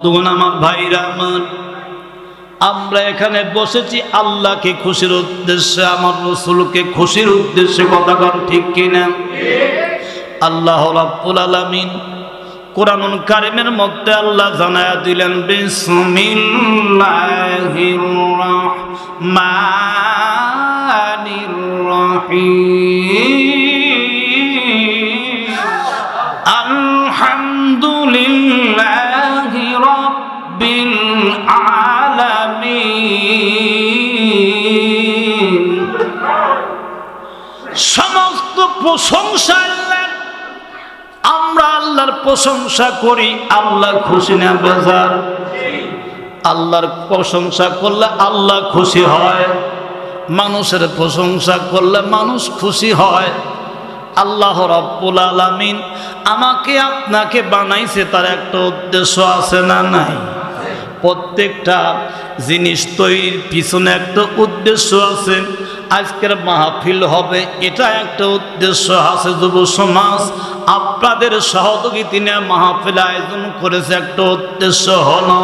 তখন আমার ভাইরা আমার, আমরা এখানে বসেছি আল্লাহকে খুশির উদ্দেশ্যে, আমার রাসূলকে খুশির উদ্দেশ্যে। কথা কন ঠিক কিনা? আল্লাহ রাব্বুল আলামিন কোরআনুল কারীমের মধ্যে আল্লাহ জানায়া দিলেন, বিসমিল্লাহির রাহমানির রহিম, আলহামদুলিল্লাহি রাব্বিল আলামিন। সমস্ত প্রশংসা আল্লাহর। আমরা আল্লাহর প্রশংসা করি, আল্লাহ খুশি না বেজার? আল্লাহর প্রশংসা করলে আল্লাহ খুশি হয়, মানুষের প্রশংসা করলে মানুষ খুশি হয়। আল্লাহ রাব্বুল আলামিন আমাকে আপনাকে বানাইছে, তার একটা উদ্দেশ্য আছে না নাই? প্রত্যেকটা জিনিস তৈরির পিছনে একটা উদ্দেশ্য আছে। আজকের মাহফিল হবে, এটা একটা উদ্দেশ্য আছে। যুব সমাজ আপনাদের সহযোগিতা নিয়ে মাহফিল আয়োজন করেছে, একটা উদ্দেশ্য হলো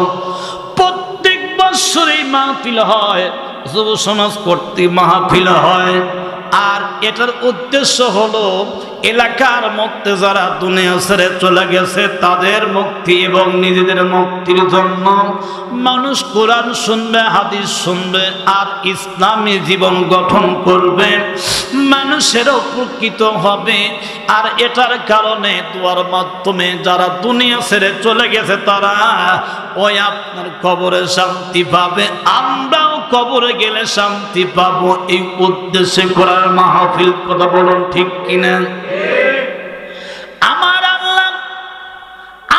প্রত্যেক বছরই মাহফিল হয়, যুব সমাজ কর্তৃক মাহফিল হয়। আর এটার উদ্দেশ্য হলো এলাকার মধ্যে যারা দুনিয়া ছেড়ে চলে গেছে তাদের মুক্তি এবং নিজেদের মুক্তির জন্য মানুষ কোরআন শুনবে, হাদিস শুনবে, আর ইসলামী জীবন গঠন করবে, মানুষের উপকৃত হবে। আর এটার কারণে দোয়ার মাধ্যমে যারা দুনিয়া ছেড়ে চলে গেছে তারা ওই আপনার কবরে শান্তি পাবে, আমরাও কবরে গেলে শান্তি পাবো। এই উদ্দেশ্যে করার মাহফিল। কথা বলুন ঠিক কিনা? আমার আল্লাহ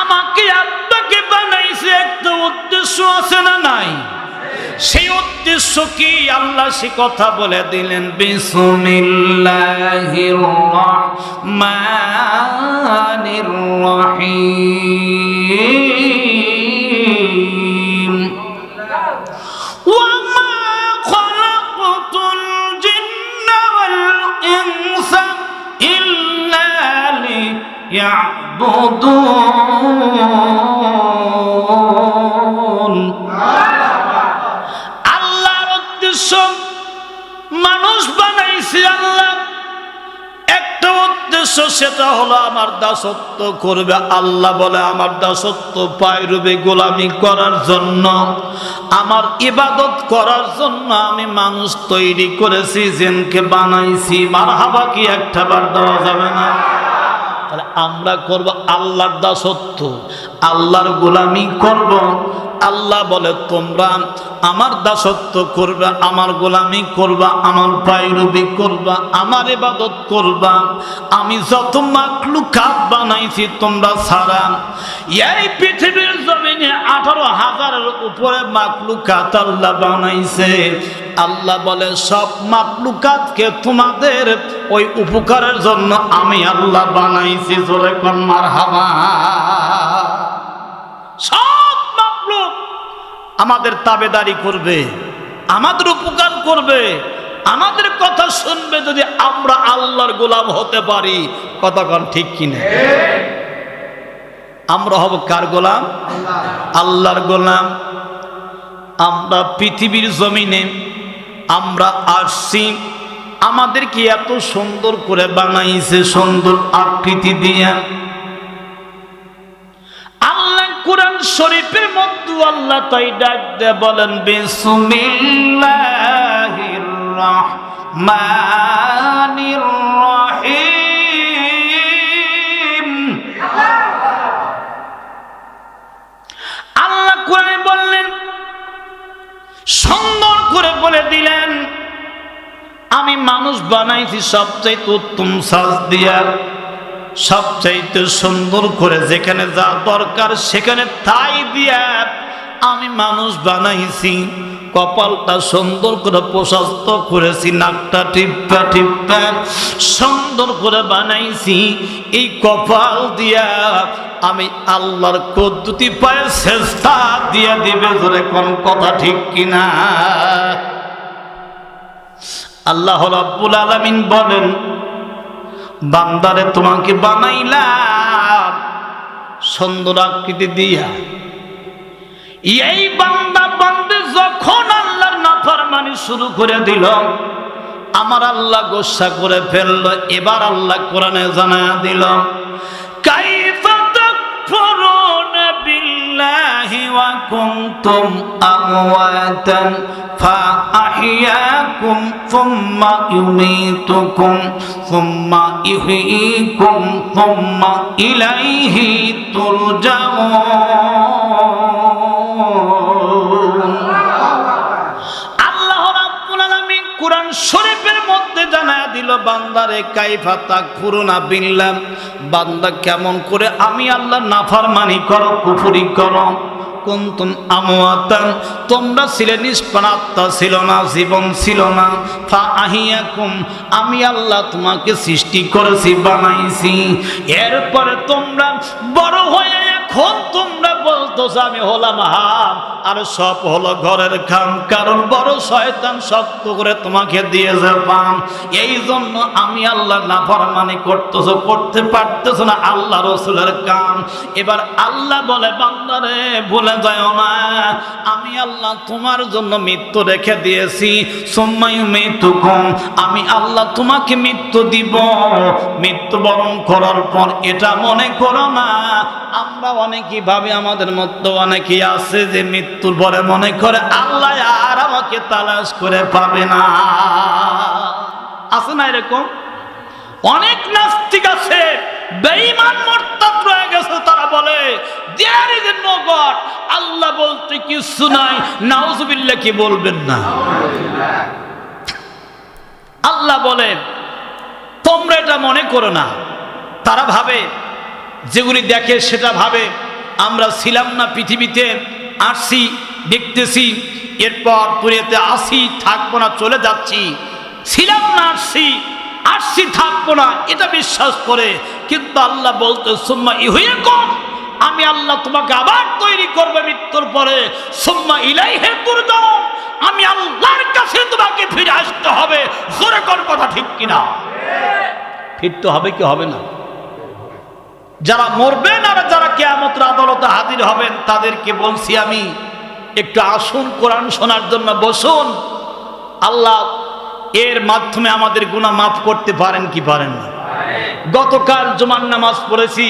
আমাকে আপনাকে বানাইছে, একটা উদ্দেশ্য আছে না নাই? সেই উদ্দেশ্য কি আল্লাহ সে কথা বলে দিলেন, বিসমিল্লাহির রাহমানির রহিম, ওয়ামা খালাকতুল জিন্না ওয়াল ইনসা ইল্লা লিয়াবুদুন। আল্লাহর উদ্দেশ্য মানুষ বানাইছে আল্লাহ, একটা উদ্দেশ্য, সেটা হলো আমার দাসত্ব করবে। আল্লাহ বলে আমার দাসত্ব পায়রবে, গোলামি করার জন্য, আমার ইবাদত করার জন্য আমি মানুষ তৈরি করেছি, জিনকে বানাইছি। মারহাবা কি একটা বার দেওয়া যাবে না? তাহলে আমরা করব আল্লাহর দাসত্ব, আল্লাহর গোলামি করব। আল্লাহ বলে তোমরা আমার দাসত্ব করবা, আমার গোলামি করবা, আমার পায়রবি করবা, আমার ইবাদত করবা। আমি যত মাখলুকাত বানাইছি তোমরা ছাড়া এই পৃথিবীর জমিনে 18,000-এর উপরে মাখলুকাত আল্লাহ বানাইছে। আল্লাহ বলে সব মাখলুকাতকে তোমাদের ওই উপকারের জন্য আমি আল্লাহ বানাইছি। জোরে কোন মারহাবা। সব মাখলুক আমাদের তাবেদারি করবে, আমাদের উপকার করবে, আমাদের কথা শুনবে, যদি আমরা আল্লাহর গোলাম হতে পারি। কথা কোন ঠিক কিনা? আমরা হব কার গোলাম? আল্লাহর গোলাম। আমরা পৃথিবীর জমিনে আমরা আসছি, আমাদেরকে এত সুন্দর করে বানাইছে, সুন্দর আকৃতি দিয়ে। আল্লাহ কুরআন শরীফের মধ্যে আল্লাহ তাই ডাক দিয়ে বলেন, বিসমিল্লাহির রাহমানির রহিম। আল্লাহ কুরআনে বললেন, সুন্দর করে বলে দিলেন, আমি মানুষ বানাইছি সবচাইতে উত্তম সাজ দিয়া, সবচাইতে সুন্দর করে, যেখানে যা দরকার সেখানে তাই দিয়া আমি মানুষ বানাইছি। কপালটা সুন্দর করে প্রশস্ত করেছি, নাকটা টিপ্পা টিপ্পা সুন্দর করে বানাইছি। এই কপাল দিয়া আমি আল্লাহর কুদরতি পায়ে সেজদা দিয়া দিবে। ধরে কোন কথা ঠিক কিনা? আল্লাহ রাব্বুল আলামিন বলেন, বান্দারে তোমাকে বানাইলাম সুন্দর আকৃতি দিয়া, এই বান্দা বান্দে যখন আল্লাহর নাফরমানি শুরু করে দিল, আমার আল্লাহ গোসা করে ফেললো। এবার আল্লাহ কোরআনে জানায়া দিল, কাইফা তাকফুরুনা বিল্লাহি ওয়া কুনতুম আমওয়াতান ফাআহইয়াকুম সুম্মা ইউমীতুকুম সুম্মা ইহয়ীকুম সুম্মা ইলাইহি তুরজাউন। আল্লাহ রাব্বুল আলামিন কোরআন শরীফের মধ্যে জানায়া দিল, বান্দারে কাইফা তাকফুরুনা বিল্লাহ, বান্দা কেমন করে আমি আল্লাহর নাফরমানি করো, কুফরি করো। কুনতুম আমওয়াতান, তোমরা ছিলে নিষ্প্রাণ আত্মা, ছিল না, জীবন ছিল না। ফাআহইয়াকুম, আমি আল্লাহ তোমাকে সৃষ্টি করেছি, বানাইছি। এরপরে তোমরা বড় হয়ে এখন তোমরা বলতেছো আমি হলাম হাম, আর সব হলো ঘরের কাম। কারণ বড় শয়তান শক্ত করে তোমাকে দিয়েছে পাম। এই জন্য আমি আল্লাহ নাফরমানি করতেছো, করতে পারতেছো না আল্লাহ রসুলের কাম। এবার আল্লাহ বলে, বান্দারে ভুলে যাও না, আমি আল্লাহ তোমার জন্য মৃত্যু রেখে দিয়েছি। সুম্মা ইউমীতুকুম, আমি আল্লাহ তোমাকে মৃত্যু দিব। মৃত্যুবরণ করার পর এটা মনে করো না, আমরা অনেকেই ভাবে, আমাদের মধ্যে অনেকেই আছে যে মৃত্যুর পরে মনে করে আল্লাহ আর আমাকে তালাশ করে পাবে না। আছে না এরকম? অনেক নাস্তিক আছে, বেঈমান মুরতাদ রয়ে গেছে, তারা বলে দেয়ার ইজ নো গড, আল্লাহ বলতে কিছু নাই। নাউজুবিল্লাহ, কি বলবেন না? আল্লাহ বলে তোমরা এটা মনে করো না। তারা ভাবে, যেগুলি দেখে সেটা ভাবে আমরা ছিলাম না পৃথিবীতে, আসছি, দেখতেছি, এরপর দুনিয়াতে আসি, থাকবো না, চলে যাচ্ছি। ছিলাম না, আসছি, আসছি, থাকবো না, এটা বিশ্বাস করে। কিন্তু আল্লাহ বলতে সুম্মা ইহয়ীকুম, আমি আল্লাহ তোমাকে আবার তৈরি করবে মৃত্যুর পরে। সুম্মা ইলাইহি তুরজাউন, আমি আল্লাহর কাছে তোমাকে ফিরে আসতে হবে। জোরে কোন কথা ঠিক কিনা? ফিরতে হবে কি হবে না? যারা মরবেন আর যারা কিয়ামতের আদালতে হাজির হবেন তাদেরকে বলছি আমি, একটু আসুন, কোরআন শোনার জন্য বসুন। আল্লাহ এর মাধ্যমে আমাদের গুনাহ মাফ করতে পারেন কি পারেন না? গতকাল জুমার নামাজ পড়েছি,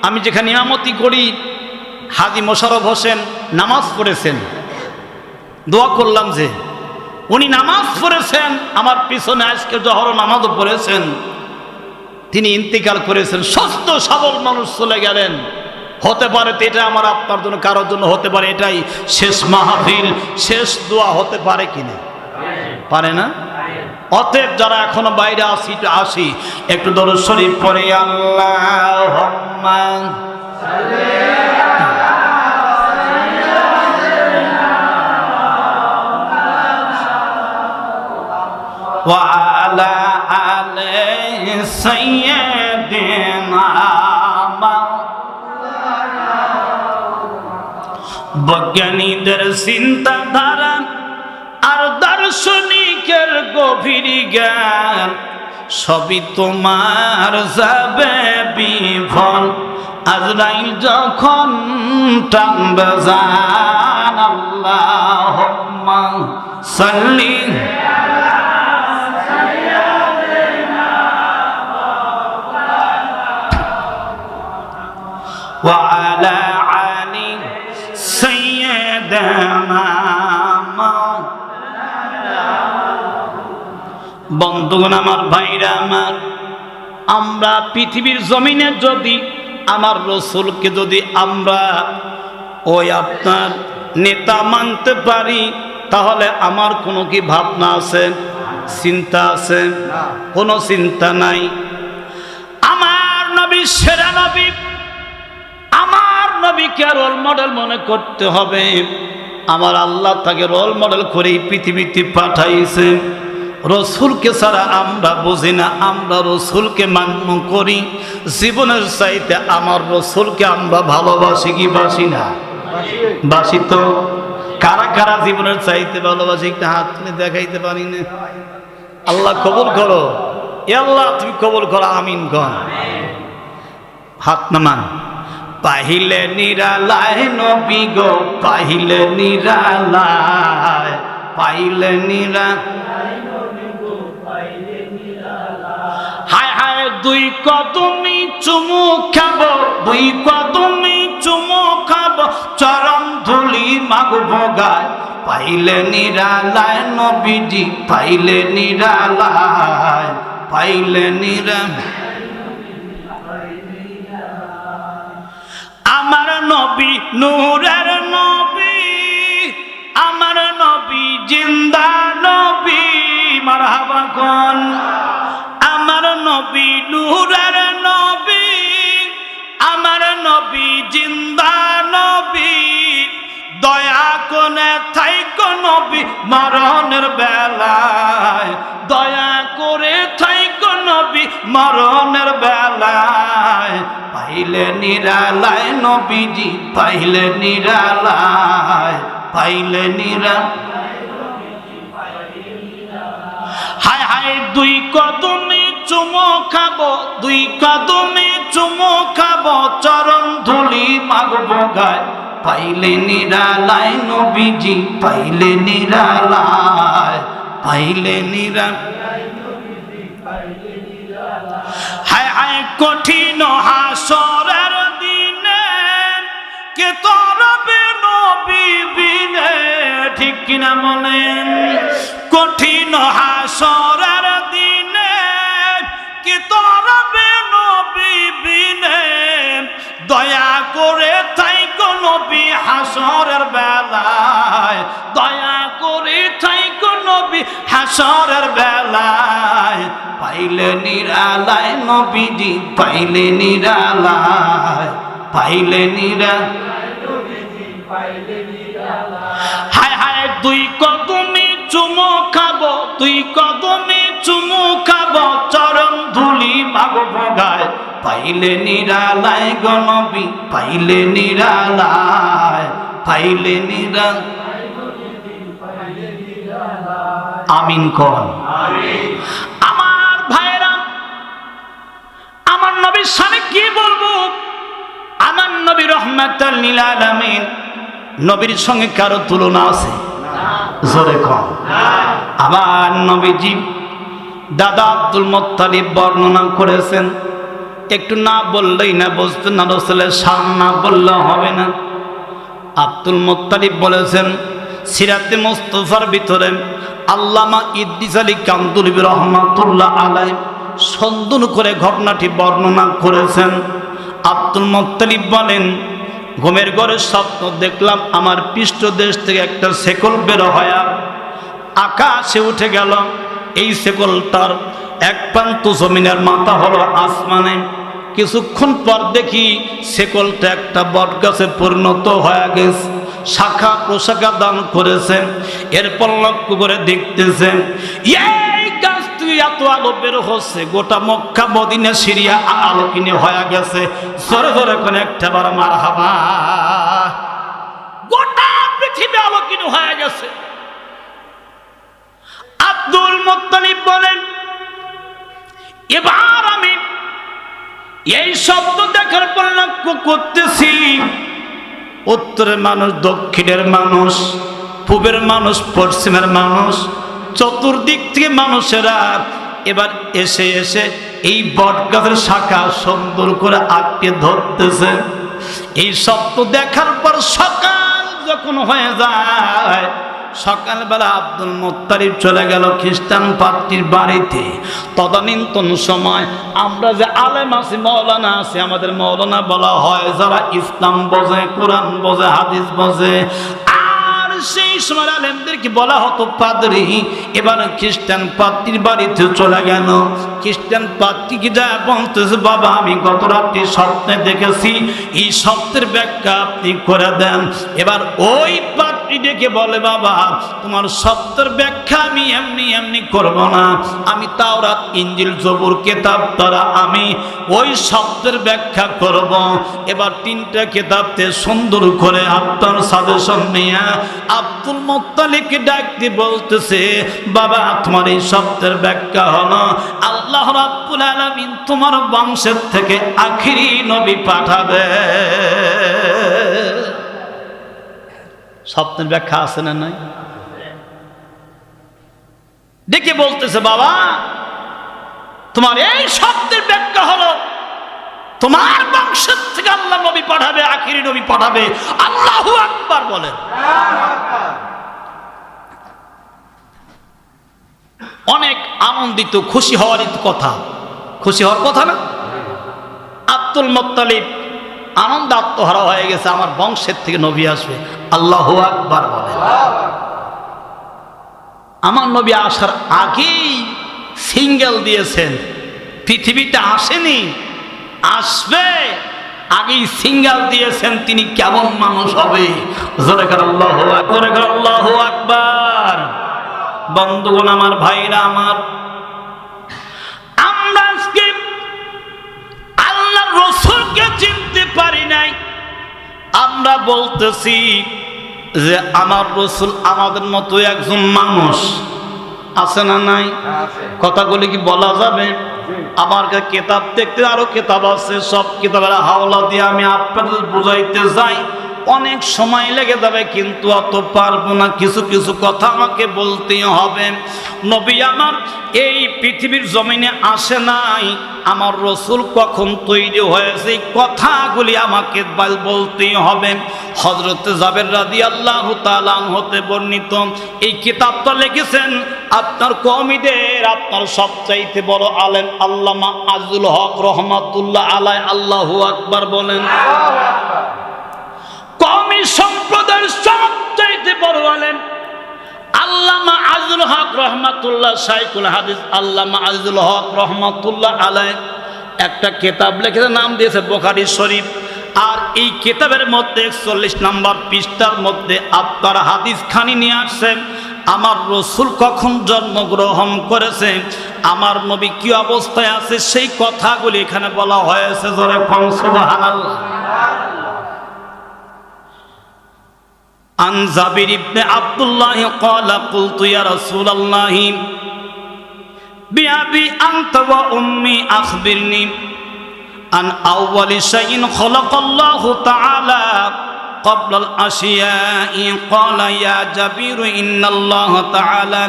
আমি যেখানে ইমামতি করি, হাজী মোশাররফ হোসেন নামাজ পড়েছেন। দোয়া করলাম যে উনি নামাজ পড়েছেন, আমার পিছনে আজকে জহর নামাজও পড়েছেন। তিনি ইন্তিকাল করেছেন, সুস্থ সবল মানুষ চলে গেলেন। হতে পারে তো এটা আমার আপনার জন্য, কারোর জন্য হতে পারে এটাই শেষ মাহফিল, শেষ দোয়া হতে পারে কিনা? পারে না? অতএব যারা এখনো বাইরে আসি, আসি একটু দরুদ শরীফ পড়ে। আল্লাহুম্মা ওয়া আলা আলি সাইয়্যিদিনা। বৈজ্ঞানিকদের চিন্তাধারা আর দার্শনিকের গভীর জ্ঞান, সবই তোমার যাবে বিফল আজরাইল যখন টানবে জান। আল্লাহুম্মা সাল্লি ওয়া আলা আলি সাইয়্যিদিনা। বন্ধুগণ আমার, ভাইরা আমার, আমরা পৃথিবীর জমিনে যদি আমার রসুলকে যদি আমরা ওই আপনার নেতা মানতে পারি, তাহলে আমার কোনো কি ভাবনা আছে, চিন্তা আছে? কোনো চিন্তা নাই। আমার নবী সেরা নবী, আমার নবীকে রোল মডেল মনে করতে হবে। আমার আল্লাহ তাকে রোল মডেল করেই পৃথিবীতে পাঠাইছে। রসুলকে ছাড়া আমরা বুঝি না, আমরা রসুলকে মান্য করি। জীবনের চাইতে আমার রসুলকে আমরা ভালোবাসি কি বাসি না? বাসি তো। কারা কারা জীবনের চাইতে ভালোবাসি একটা হাত তুলে দেখাইতে পারি না? আল্লাহ কবুল করো, এ আল্লাহ তুমি কবুল করো, আমিন গণ। হাত নামান। পাইলে নিরালায় নবী গো পাইলে নিরালায় পাইলে হায় হায় দুই কদমি চুমু খাবো দুই কদমি চুমু খাবো চরণ ধুলি মাগবো গায় পাইলে নিরালায় নবীজি পাইলে নিরালায় পাইলে আমার নবী নূরের নবী আমার নবী জিন্দা নবী মারহাবা কোন আমার নবী নূরের নবী আমার নবী জিন্দা নবী দয়া কোনে থাইকো নবী মরণের বেলায় দয়া করে থাইকো নবী মরণের বেলায় পাইলে নিরালায় নবীজি পাইলে নিরালায় পাইলে হায় হায় দুই কদমে চুমো খাবো দুই কদমে চুমো খাবো চরণ ধুলি মাগবো গায় পাইলে নিরালায় নবীজি পাইলে নিরালায় পাইলে হায় হায় কঠিন হাসরের দিনে কে তরবে নবী বিনে ঠিক কিনা বলেন কঠিন হাসরের দিনে কে তরবে নবী বিনে দয়া করে থাইকো নবী হাসরের বেলায় দয়া করে থাইকো নবী হাসরের বেলায় পাইলে নিরালায় নবীজি পাইলে নিরালায় পাইলে হায় হায় দুই কদমে চুমো খাবো দুই কদমে চুমো খাবো চরণ ধুলি মাগবো গায় পাইলে নিরালায় গো নবী পাইলে নিরালায় পাইলে আমিন কোন আমার ভাইরা আমার নবীর সামনে কি বলবো আমার নবী রহমাতুল লিল আলামিন নবীর সঙ্গে কারো তুলনা আছে জোরে কোন আমার নবীজি দাদা আব্দুল মুত্তালিব বর্ণনা করেছেন একটু না বললেই না বুঝতেন না রাসূলের শান না বললে হবে না আব্দুল মুত্তালিব বলেছেন সিরাতে মুস্তাফার ভিতরে আল্লামা ইদ্রিস আলী কান্দুলবি রহমাতুল্লাহ আলাইহি সুন্দর করে ঘটনাটি বর্ণনা করেছেন আব্দুল মুত্তালিব বলেন ঘুমের ঘরে স্বপ্ন দেখলাম আমার পৃষ্ঠদেশ থেকে একটা শেকল বের হয়ে আকাশে উঠে গেল এই শেকলটার এক প্রান্ত জমিনের মাথা হলো আসমানে কিছুক্ষণ পর দেখি শেকলটা একটা বটগাছে পরিণত হয়ে গেছে শাখা প্রশাখা দান করেছে এরপর লক্ষ্য করে দেখতেছেন এই গাছ তুই এত আলো বের হচ্ছে গোটা মক্কা মদিনা সিরিয়া আলোকিনী হয়ে গেছে জোরে জোরে কোন একটা বার মারহাবা গোটা পৃথিবী আলোকিনী হয়ে গেছে আব্দুল মুত্তালিব বলেন এবার আমি এই শব্দ দেখার পর লক্ষ্য করতেছি উত্তরের মানুষ দক্ষিণের মানুষ পূবের মানুষ পশ্চিমের মানুষ চতুর্দিক থেকে মানুষেরা এবার এসে এসে এই বটগাছের শাখা সুন্দর করে আঁকড়ে ধরতেছে এই শব্দ দেখার পর সকাল যখন হয়ে যায় সকালবেলা আব্দুল মুত্তালিব চলে গেল খ্রিস্টান পাত্রীর বাড়িতে তদানীন্তন সময় আমরা যে আলেম আছি মৌলানা আছি আমাদের মৌলানা বলা হয় যারা ইসলাম বোঝে কোরআন বোঝে হাদিস বোঝে আর সেই সময় আলেমদেরকে বলা হতো পাদ্রী এবার খ্রিস্টান পাত্রীর বাড়িতে চলে গেল খ্রিস্টান পাত্রীকে যা বলতেছে বাবা আমি গত রাত্রি স্বপ্নে দেখেছি এই স্বপ্নের ব্যাখ্যা আপনি করে দেন এবার ওই পাত্রী বেটি ডেকে বলে, বাবা তোমার শব্দের ব্যাখ্যা আমি এমনি এমনি করব না, আমি তাওরাত ইনজিল জবুর কিতাব দ্বারা আমি ওই শব্দের ব্যাখ্যা করব। এবার তিনটা কিতাবতে সুন্দর করে আপনার সাজেশন নিয়ে আব্দুল মুত্তালিবকে ডাকতে বলতেছে, বাবা তোমার এই শব্দের ব্যাখ্যা হলো আল্লাহ রাব্বুল আলামিন তোমার বংশের থেকে আখিরি নবী পাঠাবে। শব্দের ব্যাখ্যা আছে না নাই? ডেকে বলতেছে, বাবা তোমার এই শব্দের ব্যাখ্যা হলো তোমার বংশের থেকে আল্লাহ নবী পাঠাবে, আখিরি নবী পাঠাবে। আল্লাহু আকবার বলেন। অনেক আনন্দিত, খুশি হওয়ার কথা, খুশি হওয়ার কথা না? আব্দুল মুত্তালিব আনন্দ আত্মহারা হয়ে গেছে, আমার বংশের থেকে নবী আসবে। আল্লাহু আকবার বলেন। আমার নবী আসার আগেই সিঙ্গেল দিয়েছেন, পৃথিবীতে আসেনি, আসবে, আগেই সিঙ্গেল দিয়েছেন, তিনি কেমন মানুষ হবে। জোরে করে আল্লাহু আকবার, আল্লাহু আকবার। বন্ধুগণ আমার, ভাইরা আমার, আমরা আজকে আল্লাহর রাসূলকে চিনতে পারি নাই। আমরা বলতেছি যে আমার রাসূল আমাদের মতো একজন মানুষ, আছে না নাই? কথাগুলি কি বলা যাবে? আমার কাছে কিতাব দেখতে আরো কিতাব আছে, সব কিতাবের হাওলা দিয়ে আমি আপনাদের বুঝাইতে যাই অনেক সময় লেগে যাবে, কিন্তু অত পারবো না। কিছু কিছু কথা আমাকে বলতেই হবে। নবী আমার এই পৃথিবীর জমিনে আসে নাই, আমার রাসূল কখন তৈরি হয়েছে কথাগুলি আমাকে বলতেই হবে। হযরত জাবের রাদিয়াল্লাহু তাআলা হতে বর্ণিত এই কিতাবটা লিখেছেন আপনার কওমিদের আপনার সবচাইতে বড় আলেম আল্লামা আজিজুল হক রহমাতুল্লাহ আলাইহি। আল্লাহু আকবার বলেন। কওমি সম্প্রদায়ের সবচাইতে বড় আলেম আল্লামা আজিজুল হক রহমাতুল্লাহ, শাইখুল হাদিস আল্লামা আজিজুল হক রহমাতুল্লাহ আলাইহি একটা কিতাব লিখে নাম দিয়েছে বুখারী শরীফ। আর এই কিতাবের মধ্যে 41 নম্বর পৃষ্ঠার মধ্যে আপনার হাদিস খানি নিয়ে আসছেন আমার রাসূল কখন জন্মগ্রহণ করেছে, আমার নবী কি অবস্থায় আছে, সেই কথাগুলি এখানে বলা হয়েছে। জোরে কোন সুবহানাল্লাহ। আন জাবির ইবনে আব্দুল্লাহ قال قلت يا رسول الله بأبي أنت وأمي أخبرني عن أول شيء خلق الله تعالى قبل الأشياء قال يا جبير إن الله تعالى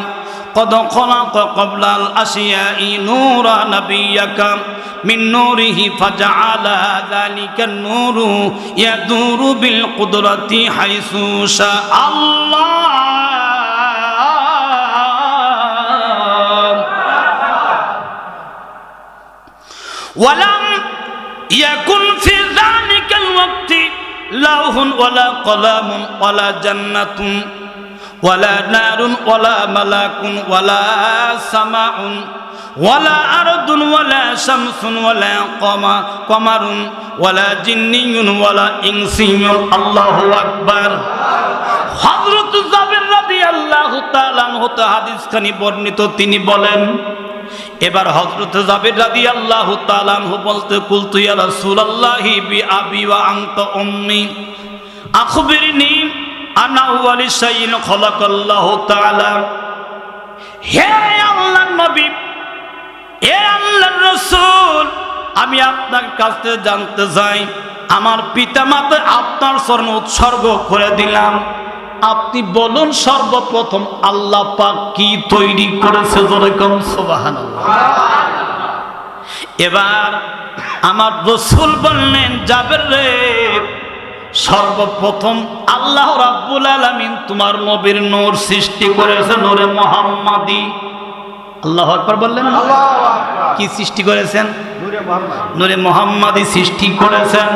قد خلق قبل الأشياء نور نبيك من نوره فجعل ذلك النور يدور بالقدرة حيث شاء الله ولم يكن في ذلك الوقت لوح ولا قلم ولا جنة ولا نار ولا ملك ولا سماء ولا أرض ولا شمس ولا قمر ولا جني ولا إنسي। الله أكبر। হযরত জাবের রাদিয়াল্লাহু তাআলা হতে হাদিস খানি বর্ণিত, তিনি বলেন, এবার হযরত জাবের রাদিয়াল্লাহু তাআলা বলতে কুলতু ইয়া রাসূলুল্লাহি বিআবি ওয়া আনতা উম্মি আখবিরনি আনা আউয়ালি শাইইন খালাকাল্লাহু তাআলা। হে আল্লাহর নবী, হে আল্লাহর রাসূল, আমি আপনার কাছে জানতে চাই, আমার পিতামাতা আপনার চরণে উৎসর্গ করে দিলাম, আপনি বলুন সর্বপ্রথম আল্লাহ পাক কি তৈরি করেছে। জোরে কোন সুবহানাল্লাহ। এবার আমার রাসূল বললেন, জাবের রে, সর্বপ্রথম আল্লাহ রাব্বুল আলামিন তোমার নবীর নূর সৃষ্টি করেছে, নূরে মুহাম্মাদি। আল্লাহু আকবার বললেন। কি সৃষ্টি করেছেন? নূরে মুহাম্মাদি সৃষ্টি করেছেন,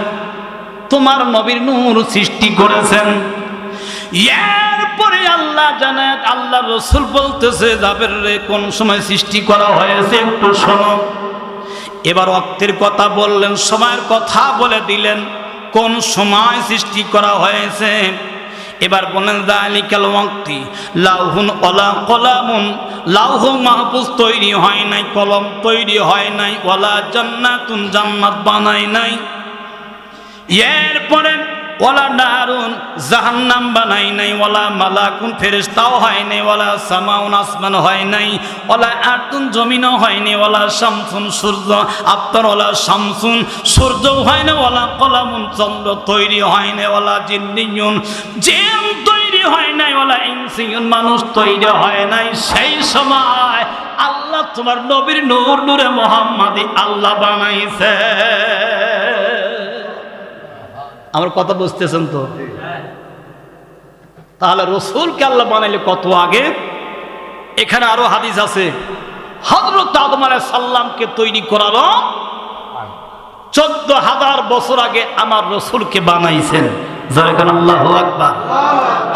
তোমার নবীর নূর সৃষ্টি করেছেন। এরপরে আল্লাহ জানেন, আল্লাহ রাসূল বলতেছে, জাবের রে, কোন সময় সৃষ্টি করা হয়েছে একটু শোনো। এবার ওয়াক্তের কথা বললেন, সময়ের কথা বলে দিলেন, কোন সময় সৃষ্টি করা হয়েছে। এবার বলেন যালিকাল ওয়াক্তি লাউহুন ওয়ালা কলামুন, লাউহ মাহফুজ তৈরি হয় নাই, কলম তৈরি হয় নাই, ওয়ালা জান্নাতুন জান্নাত বানায় নাই, এরপরে ওয়ালা নারুন জাহান্নাম বানাই নাই, ওয়ালা মালাকুন ফেরেশতাও হয় নাই, ওয়ালা সামাউন আসমান হয় নাই, ওয়ালা আরদুন জমিনও হয় নাই, ওয়ালা শামসুন সূর্য আপনার ওয়ালা শামসুন সূর্যও হয় না, ওয়ালা কলামুন চন্দ্র তৈরি হয় নাই, ওয়ালা জিন্নিয়ুন জিন তৈরি হয় নাই, ওয়ালা ইনসিয়ুন মানুষ তৈরি হয় নাই। সেই সময় আল্লাহ তোমার নবীর নূর নূরে মুহাম্মাদি আল্লাহ বানাইছে। আমার কথা বুঝতেছেন তো? তাহলে রসুলকে আল্লাহ বানাইলে কত আগে। এখানে আরো হাদিস আছে, হযরত আদম আলাইহিস সালামকে তৈরি করালো 14,000 বছর আগে আমার রসুলকে বানাইছেন। যারা আল্লাহু আকবার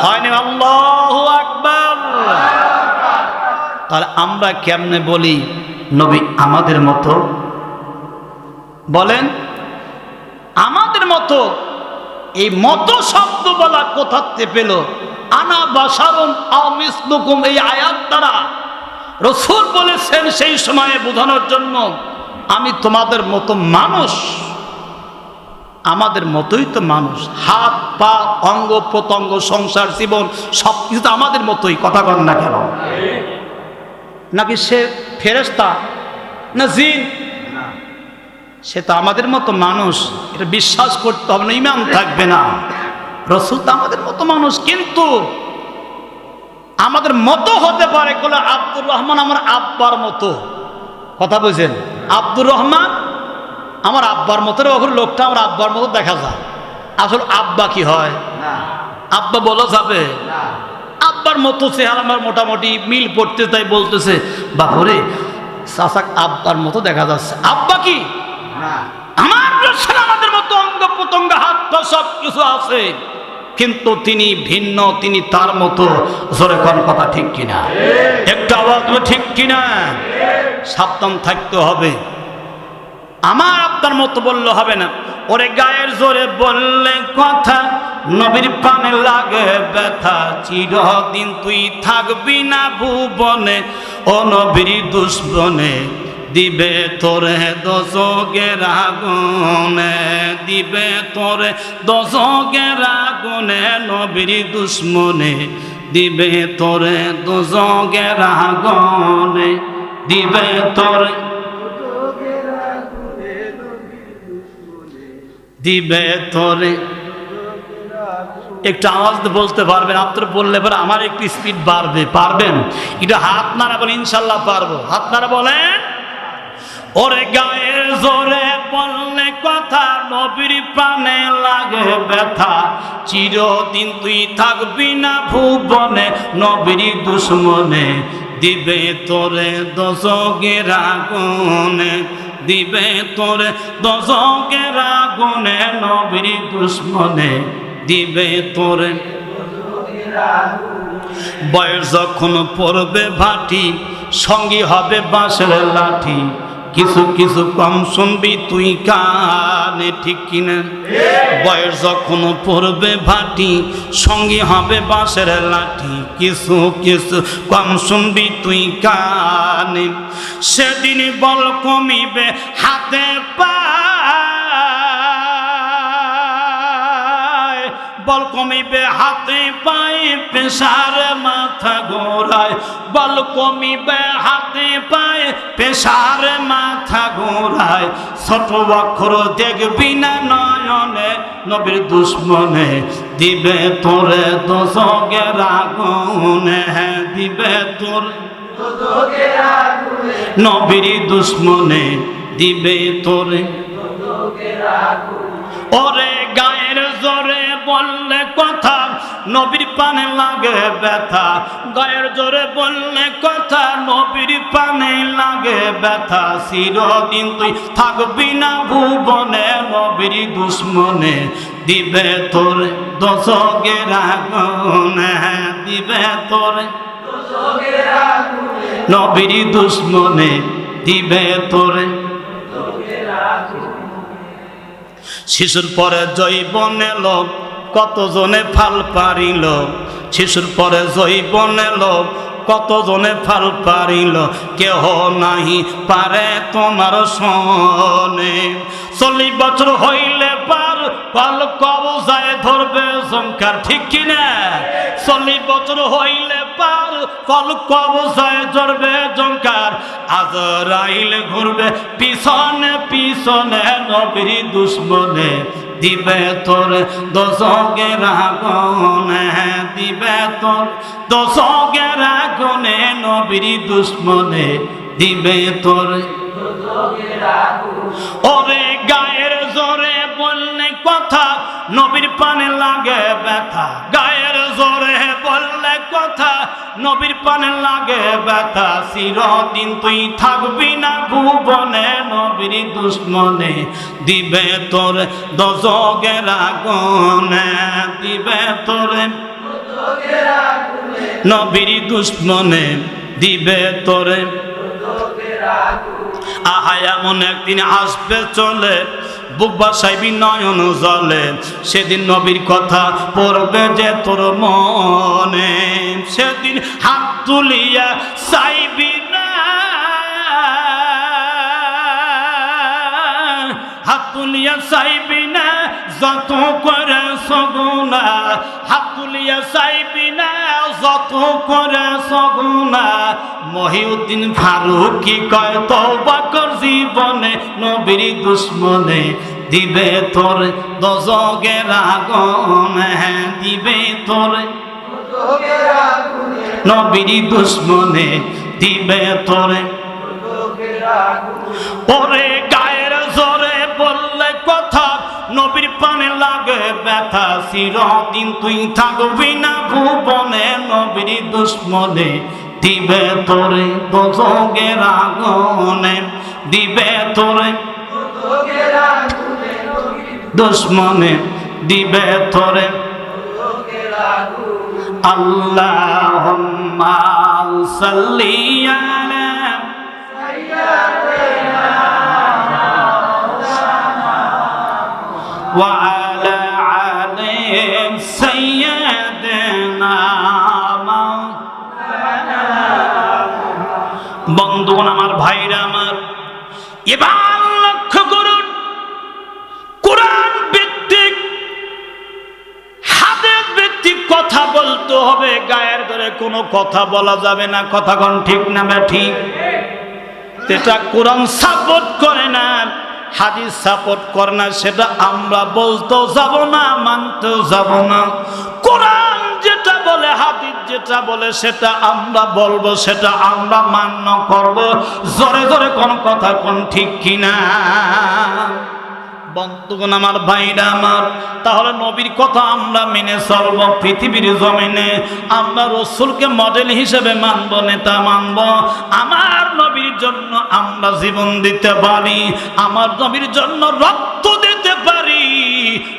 হয়নি, আল্লাহু আকবার। তাহলে আমরা কেমনে বলি নবী আমাদের মতো? বলেন আমাদের মতো। এই মতো শব্দ বলা কোথাতে পেল? আনা বাশারুন আও মিসলুকুম, এই আয়াত দ্বারা রাসূল বলেছেন সেই সময়ে বোঝানোর জন্য আমি তোমাদের মতো মানুষ, আমাদের মতোই তো মানুষ, হাত পা অঙ্গ প্রত্যঙ্গ সংসার জীবন সব কিছু তো আমাদের মতোই। কথা বল না কেন? নাকি সে ফেরেশতা না জিন? সে তো আমাদের মতো মানুষ, এটা বিশ্বাস করতে হবে না, ঈমান থাকবে না। রাসূল তো আমাদের মতো মানুষ, কিন্তু আমাদের মতো হতে পারে বলে আব্দুর রহমান আমার আব্বার মতো। কথা বুঝেন? আব্দুর রহমান আমার আব্বার মতো, ওখানে লোকটা আমার আব্বার মতো দেখা যায়। আসলে আব্বা কি হয়? আব্বা বলা যাবে? আব্বার মতো চেহারা আমার মোটামুটি মিল পড়তে, তাই বলতেছে বাপুরে চাচা আব্বার মতো দেখা যাচ্ছে। আব্বা কি আমার রসুল আমাদের মতো অঙ্গ প্রত্যঙ্গ হাত পা সব কিছু আছে, কিন্তু তিনি ভিন্ন, তিনি তার মতো। জোরে কোন কথা ঠিক কিনা? একটা আওয়াজ ঠিক কিনা? সাবধান থাকতে হবে। আমার আপনার মতো বললে হবে না। ওরে গায়ের জোরে বললে কথা নবীর পানে লাগে ব্যথা, চিরদিন তুই থাকবি না ভুবনে, ও নবীর দুশ্মনে দিবে তোরে দোজখের আগুনে, দিবে তোরে দোজখের আগুনে, নবীর দুশ্মনে দিবে তোরে দোজখের আগুনে, দিবে তোরে দিবে তোরে। একটু আওয়াজ বলতে পারবেন? আপনারা বললে পরে আমার একটু স্পিড বাড়বে। পারবেন? একটু হাত নাড়া বলেন, ইনশাল্লাহ পারবো। হাত নাড়া বলেন। ওরে গায়ের জোরে বললে কথা নবীর প্রাণে লাগে ব্যথা, চিরদিন তুই থাকবি না ভুবনে, নবীর দুশ্মনে দিবে তোরে দোজখের আগুনে, দিবে তোরে দোজখের আগুনে, নবীর দুশ্মনে দিবে তোরে। বয়স যখন পড়বে ভাটি, সঙ্গী হবে বাঁশের লাঠি, কিছু কিছু কম শুনবি তুই কানে, ঠিক কিনা? বয়স যখন পড়বে ভাটি, সঙ্গী হবে বাঁশের লাঠি, কিছু কিছু কম শুনবি তুই কানে। সেদিন বল কমিবে হাতে পায়, বল কমিবে হাতে পায়ে, পেশার মাথা ঘোরায়, বল কমিবে হাতে পায়ে, পেশার মাথা ঘোরায়, ছোট অক্ষর দেখবি না নয়নে, নবীর দুশ্মনে দিবে তোরে দোজখের আগুনে, দিবে তোর নবীর দুশ্মনে দিবে তোরে। ওরে গায়ের জোরে বললে কথা নবীর পানে লাগে ব্যথা, গায়ের জোরে বললে কথা নবীর পানে লাগে ব্যথা, চিরদিন তুই থাকবি না ভুবনে, নবীর দুশ্মনে দিবে তোরে দোজখের আগুনে, দিবে তোরে নবীর দুশ্মনে দিবে তোরে। শিশুর পরে জৈবন এলো, কতজনে ফাল পারিল, শিশুর পরে জৈবন এলো, কতজনে ফাল পারিল, কেহ নাহি পারে তোমার সনে। 40 বছর হইলে পার পাল কবজায় ধরবে জঙ্কার, ঠিক কিনা? 40 বছর হইলে পার পাল কবজায় ধরবে জঙ্কার, আজরাইল ঘুরবে পিছনে পিছনে, নবীর দুশ্মনে দিবে তোর দোজকের আগুনে, দিবে তোর দোজকের আগুনে, নবীর দুশ্মনে দিবে তোর দোজকের আগুন। ওরে গায়ের জোরে বললে কথা, নবীর পানে লাগে ব্যথা, গায়ের জোরে বললে কথা, নবীর পানে লাগে ব্যথা, চিরদিন তুই থাকবি না ভুবনে, নবীর দুশ্মনে দিবে তোর দোজকের আগুনে, দিবে তোর দোজকের আগুনে, নবীর দুশ্মনে দিবে তোর দোজকের আগুন। আহা এমন একদিন আসবে চলে, বুক বাসাইবি নয়ন জলে, সেদিন নবীর কথা পড়বে যে তোর মনে, সেদিন হাত তুলিয়া চাইবি না, হাত তুলিয়া চাইবি না যত করে সগুনা, হাত তুলিয়া চাইবি না যত করে সগুনা। মহিউদ্দিন ফারুকি কয় তওবা কর জীবনে, নবীর দুশ্মনে দিবে তোর দোজকের আগুনে, দিবে তোর দোজকের আগুনে, নবীর দুশ্মনে দিবে তোর দোজকের আগুনে। ওরে গায়ের জোরে বললে কথা, নবীর পানে লাগে ব্যথা, চিরদিন তুই থাকবি না ভুবনে, নবীর দুশ্মনে দিবে তোরে দোজকের আগুনে, দিবে তোরে দোজকের আগুনে, দুশ্মনে দিবে তোরে দোজকের আগুনে। আল্লাহুম্মা সাল্লি আলা সাইয়্যিদিনা ওয়া আলা আলি সাইয়্যিদিনা। বন্ধুগণ আমার, ভাইরা আমার, এবার লক্ষ্য করুন, কোরআন ভিত্তিক হাদিস ভিত্তিক কথা বলতে হবে, গায়ের ধরে কোনো কথা বলা যাবে না। কথা কোন ঠিক না ঠিক? যেটা কোরআন সাপোর্ট করে না, হাদিস সাপোর্ট করে না, সেটা আমরা বলতেও যাব না, মানতেও যাব না। কোরআন যেটা বলে, হাদিস যেটা বলে, সেটা আমরা বলবো, সেটা আমরা মান্য করব। জোরে জোরে কোন কথা কোন ঠিক কিনা? বন্ধুগণ আমার, ভাইরা আমার, তাহলে নবীর কথা আমরা মেনে চলবো। পৃথিবীর জমিনে আমরা রাসূলকে মডেল হিসেবে মানব, নেতা মানব। আমার নবীর জন্য আমরা জীবন দিতে পারি, আমার নবীর জন্য রক্ত দিতে পারি,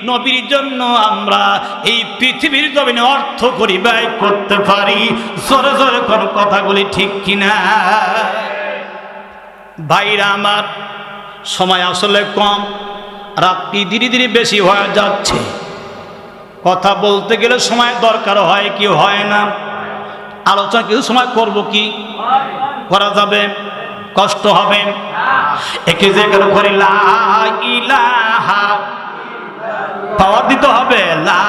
নবীর জন্য আমরা এই পৃথিবীর জমিনে অর্থ করি ব্যয় করতে পারি। জোরে জোরে কোন কথাগুলি ঠিক কিনা? ভাইরা আমার, সময় আসলে কম, রাত্রি ধীরে ধীরে বেশি হয়ে যাচ্ছে। কথা বলতে গেলে সময় দরকার হয় কি হয় না? আলোচনা কিছু সময় করব, কি করা যাবে? কষ্ট হবে। একে যে গেল করে লা ইলাহা, পাওয়ার দিতে হবে, লা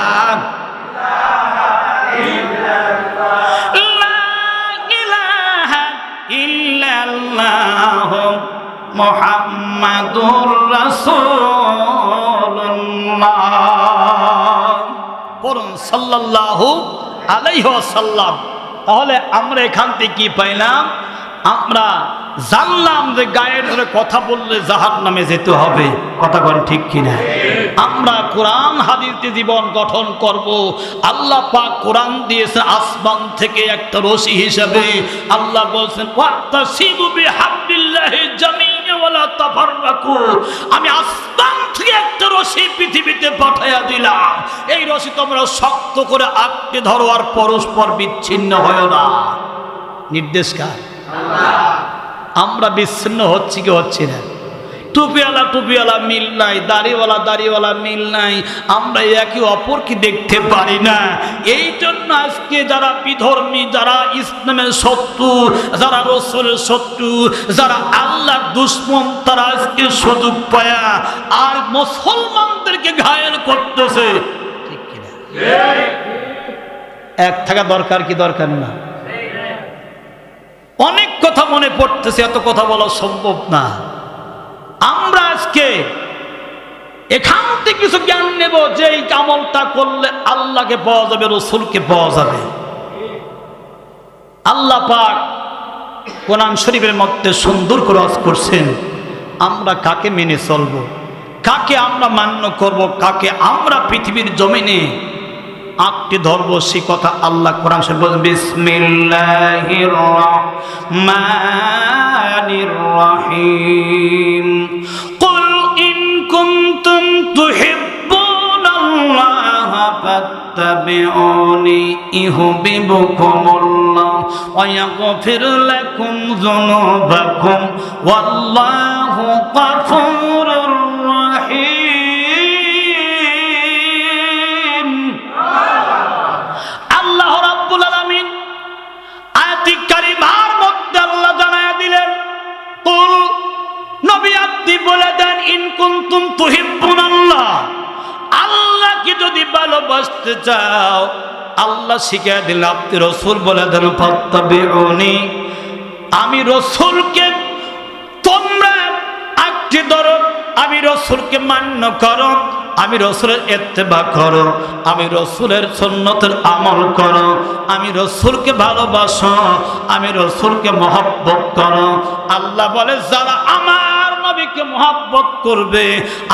ইলাহা ইল্লাল্লাহ মুহাম্মাদুর রাসূলুল্লাহ, পড়ুন সাল্লাল্লাহু আলাইহি ওয়াসাল্লাম। তাহলে আমরা এখান থেকে কি পাইলাম? আমরা জানলাম যে গায়ের ধরে কথা বললে জাহান্নামে যেতে হবে। কথা কোন ঠিক কিনা? আমরা কোরআন হাদিসে জীবন গঠন করব। আল্লাহ পাক কোরআন দিয়েছে আসমান থেকে একটা রশি হিসেবে। আল্লাহ বলেন ওয়াতাসিবু বিহাবলিল্লাহি জামিআন ওয়ালা তাফাররাকু, আমি আসমান থেকে একটা রশি পৃথিবীতে পাঠাইয়া দিলাম, এই রশি তোমরা শক্ত করে আঁকড়ে ধরো আর পরস্পর বিচ্ছিন্ন হয় না। নির্দেশ কার? আল্লাহ। আমরা বিচ্ছিন্ন হচ্ছি কি হচ্ছি না? টুপিওয়ালা মিল নাই, দাড়িওয়ালা মিল নাই, আমরা একে অপরকে দেখতে পারি না। এই জন্য আজকে যারা বিধর্মী, যারা ইসলামের শত্রু, যারা রাসূলের শত্রু, যারা আল্লাহর দুশমন, তারা আজকে সুযোগ পায়া আর মুসলমানদেরকে ঘায়েল করতেছে। ঠিক কিনা? এক থাকা দরকার কি দরকার না? অনেক কথা মনে পড়তেছে, এত কথা বলা সম্ভব না। আমরা আজকে এখান থেকে কিছু জ্ঞান নেব যে এই আমলটা করলে আল্লাহকে পাওয়া যাবে, রাসূলকে পাওয়া যাবে। আল্লাহ পাক কোরআন শরীফের মধ্যে সুন্দর করে ওয়াজ করছেন। আমরা কাকে মেনে চলবো, কাকে আমরা মান্য করব, কাকে আমরা পৃথিবীর জমিনে আঁকড়ে ধরবো, সে কথা আল্লাহ কোরআন শরীফে বলেন, বিসমিল্লাহির রহমানির রহিম, কুল ইন কুনতুম তুহিব্বুনাল্লাহা ফাত্তাবিউনি ইউহিব্বুকুমুল্লাহ ওয়া ইয়াগফির লাকুম যুনুবাকুম ওয়াল্লাহু গফুরুর রহিম। আল্লাহ রাব্বুল আলামিন আয়াতে কারিমার মধ্যে আল্লাহ জানায়া দিলেন, কুল, নবী আপনি বলে দেন, ইন কুনতুম তুহিব্বুনাল্লাহ, আল্লাহকে যদি ভালোবাসতে চাও, আল্লাহ শিখিয়ে দিলেন, আপনি রাসূল বলে দেন, ফাত্তাবিউনি, আমি রাসূলকে তোমরা আঁকড়ে ধরো, আমি রাসূলকে মান্য করো, আমি রাসূলের ইত্তেবা করো, আমি রাসূলের সুন্নতের আমল করো, আমি রাসূলকে ভালোবাসো, আমি রাসূলকে মহব্বত করো। আল্লাহ বলে, যারা আমার নবীকে মহব্বত করবে,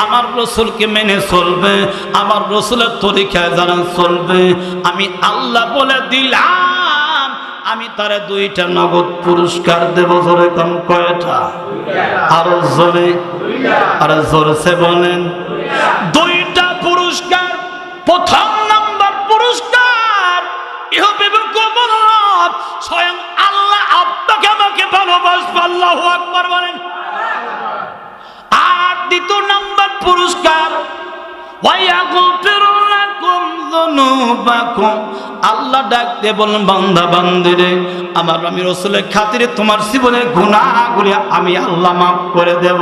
আমার রাসূলকে মেনে চলবে, আমার রাসূলের তরিকায় যারা চলবে, আমি আল্লাহ বলে দিলাম, আমি তারে 2টা নগদ পুরস্কার দেব। জোরে কোন কয়টা? আরো জোরে, আরো জোরসে বলেন। 2টা পুরস্কার। প্রথম নাম্বার পুরস্কার, ইউহিব্বুকুমুল্লাহ, স্বয়ং আল্লাহ আপনাকে আমাকে ভালোবাসবে। আল্লাহু আকবার বলেন। আর 2 নাম্বার পুরস্কার, ওয়া ইয়াগফির লাকুম যুনুবাকুম, আল্লাহ ডাক দিয়ে বলেন, বান্দা বান্দিরে, আমি রাসূলের খাতিরে তোমার জীবনের গুনাহগুলি আমি আল্লাহ মাফ করে দেব।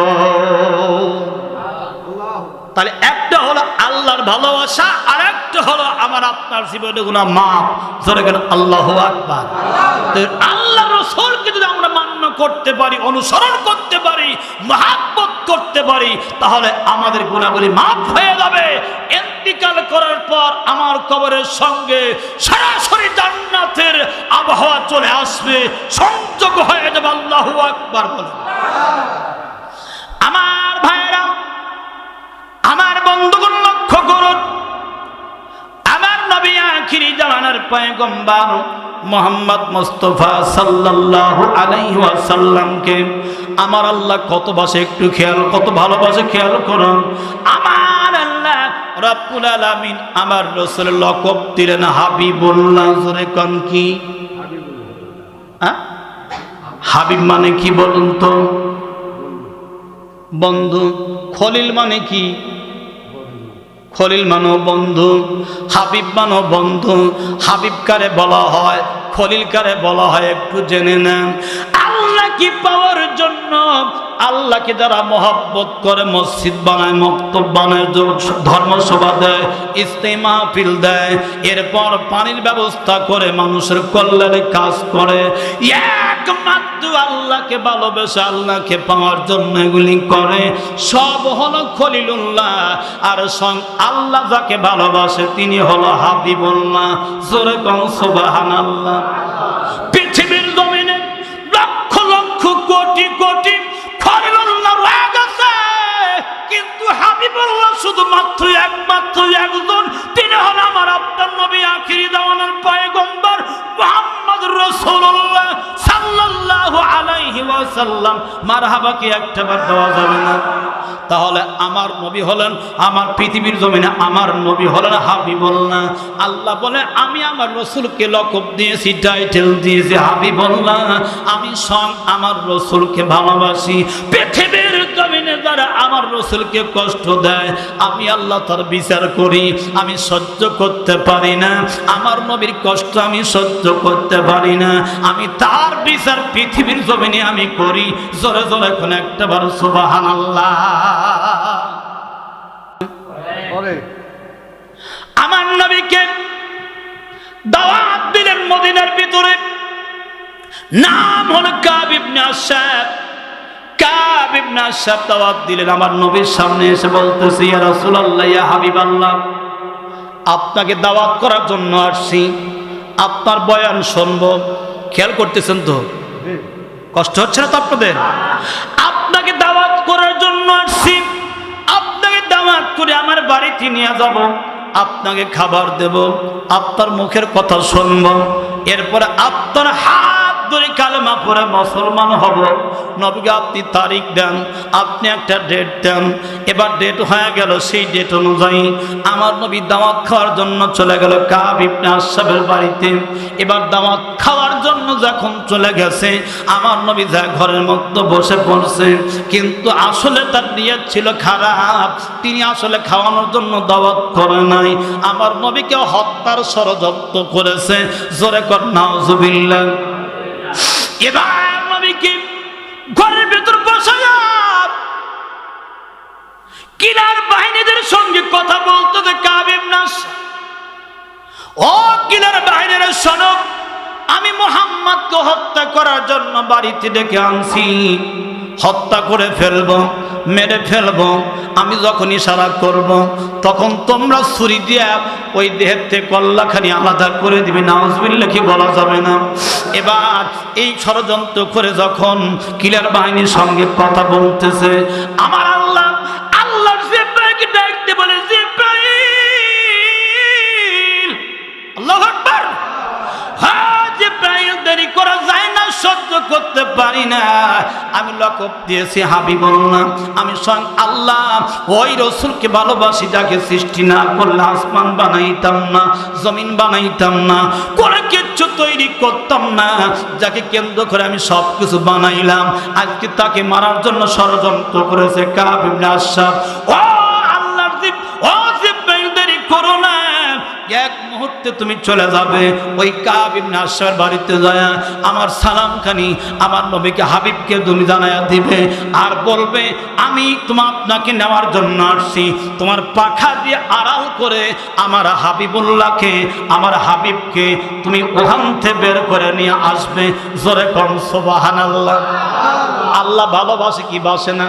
তাহলে একটা হলো আল্লাহর ভালোবাসা, আর একটা হলো আমার আপনার জীবনের গুনাহ মাফ। জোরে বলেন আল্লাহু আকবার। আল্লাহ রাসূলকে যদি আমরা মান্য করতে পারি, অনুসরণ করতে পারি, মহব্বত করতে পারি, তাহলে আমাদের গুনাহগুলি মাফ হয়ে যাবে। ইন্তিকাল করার পর আমার কবরের সঙ্গে সরাসরি জান্নাতের আবহাওয়া চলে আসবে, সংযোগ হয়ে যাবে। আল্লাহু আকবার বলেন। আমার ভাইরা, আমার বন্ধুগণ, লক্ষ্য করুন, আমার নবী আখিরি জামানার পয়গম্বর মুহাম্মদ মুস্তাফা সাল্লাল্লাহু আলাইহি ওয়াসাল্লামকে আমার আল্লাহ কত ভাষে একটু খেয়াল, কত ভালোবাসে খেয়াল করুন। আমার আল্লাহ রব্বুল আলামিন আমার রাসূলের লকব দিলেন হাবিবুল্লাহ। জোরে কোন কি? হাবিব মানে কি বলুন তো? বন্ধু। খলিল মানে কি? খলিল মানো বন্ধু, হাবিব মানো বন্ধু। হাবিব কারে বলা হয়, খলিল কারে বলা হয়, একটু জেনে নেন। আল্লাহ কি পাওয়ার জন্য, আল্লাহকে যারা মহব্বত করে মসজিদ বানায়, মক্তব বানায়, ধর্মসভা দেয়, ইজতেমা মাহফিল দেয়, এরপর পানির ব্যবস্থা করে, মানুষের কল্যাণে কাজ করে, একমাত্র আল্লাহকে ভালোবেসে আল্লাহকে পাওয়ার জন্য এগুলি করে, সব হলো খলিলুল্লাহ। আর আল্লাহ যাকে ভালোবাসে তিনি হলো হাবিবুল্লাহ। জোরে কোন সুবহানাল্লাহ। পৃথিবীর জমিনে লক্ষ লক্ষ কোটি কোটি খলিলুল্লাহ রয়ে গেছে, কিন্তু হাবিবুল্লাহ শুধুমাত্র একমাত্র একজন, তিনি হল আমার আপনার নবী আখিরি জামানার পয়গম্বর মুহাম্মদ রাসূলুল্লাহ সাল্লাল্লাহু আলাইহি ওয়াসাল্লাম। মারহাবা কি একটাবার দেওয়া যাবে না? তাহলে আমার নবী হলেন, আমার পৃথিবীর জমিনে আমার নবী হলেন হাবিবুল্লাহ। আল্লাহ বলে, আমি আমার রাসূলকে লকব দিয়েছি, টাইটেল দিয়েছি হাবিবুল্লাহ। আমি আমার রাসূলকে ভালোবাসি। পৃথিবীর জমিনে যারা আমার রাসূলকে কষ্ট দেয় আমি আল্লাহ তার বিচার করি, আমি সহ্য করতে পারি না। আমার নবীর কষ্ট আমি সহ্য করতে পারি না, আমি তার বিচার পৃথিবীর জমিনে আমি করি। জোরে জোরে কোন একটা বার সুবহানাল্লাহ। আমার নবীকে দাওয়াত দিলেন মদিনার ভিতরে, নাম হলো কাব ইবনে আশরাফ। কাব ইবনে আশরাফ দাওয়াত দিলেন আমার নবীর সামনে এসে বলতেছে, ইয়া রাসূলুল্লাহ, ইয়া হাবিবাল্লাহ, আপনাকে দাওয়াত করার জন্য আসছি, আপনার বয়ান শুনবো। খেয়াল করতেছেন তো, কষ্ট হচ্ছে না তো আপনাদের? আপনাকে দাওয়াত করার জন্য আসছি, আপনাকে দাওয়াত করে আমার বাড়িতে নিয়ে যাব, আপনাকে খাবার দেব, আপনার মুখের কথা শুনবো, এরপরে আপনার হাত ধরে কালেমা পড়ে মুসলমান হব। নবীকে আপনি তারিখ দেন, আপনি একটা ডেট দেন। এবার ডেট হয়ে গেল, সেই ডেট অনুযায়ী আমার নবী দাওয়াত খাওয়ার জন্য চলে গেল কাব ইবনে আশরাফের বাড়িতে। এবার দাওয়াত খাওয়ার জন্য যখন চলে গেছে, আমার নবী যা ঘরের মধ্যে বসে পড়ছে, কিন্তু আসলে তার নিয়ত ছিল খারাপ। তিনি আসলে খাওয়ানোর জন্য দাওয়াত করে নাই, আমার নবীকে হত্যার ষড়যন্ত্র করেছে। জোরে কর নাউজুবিল্লাহ। এবার নবীকে ঘরের ভিতর বসায়া কিলার বাহিনীদের সঙ্গে কথা বলতে যে কাব ইবনে আশরাফ, ও কিলার বাহিনীরা শোনো, আমি মুহাম্মদকে হত্যা করার জন্য বাড়িতে ডেকে আনছি, হত্যা করে ফেলবো, মেরে ফেলবো। আমি যখন ইশারা করব তখন তোমরা ছুরি দিয়ে ওই দেহের থেকে কল্লাখানি আলাদা করে দিবি। নাউজুবিল্লাহ কি বলা যাবে না? এবার এই ষড়যন্ত্র করে যখন কিলার বাহিনীর সঙ্গে কথা বলতেছে, আমার আল্লাহ আল্লাহর জিব্রাইলকে ডাকতে বলে, জিব্রাইল, আল্লাহু আকবার। হ্যাঁ জিব্রাইল, দেরি করা যায় না, সহ্য করতে পারি না। আমি লকব দিয়েছি হাবিবুল্লাহ, আমি স্বয়ং আল্লাহ ওই রাসূলকে ভালোবাসি, যাকে সৃষ্টি না করলে আসমান বানাইতাম না, জমিন বানাইতাম না, কোনো কিছু তৈরি করতাম না, যাকে কেন্দ্র করে আমি সব কিছু বানাইলাম। আজকে তাকে মারার জন্য ষড়যন্ত্র করেছে কাব ইবনে আশরাফ। ও আল্লাহর ও জিব্রাইল, দেরি করো না, এক মুহূর্তে তুমি চলে যাবে ওই কাব ইবনে আশরাফের বাড়িতে যায় আমার সালামখানি আমার নবীকে হাবিবকে তুমি জানায়া দিবে, আর বলবে আমি আপনাকে নেওয়ার জন্য আসছি। তোমার পাখা দিয়ে আড়াল করে আমার হাবিবুল্লাহকে, আমার হাবিবকে তুমি ওখান থেকে বের করে নিয়ে আসবে। জোরে কম সুবহানাল্লাহ। আল্লাহ ভালোবাসে কি বাসে না?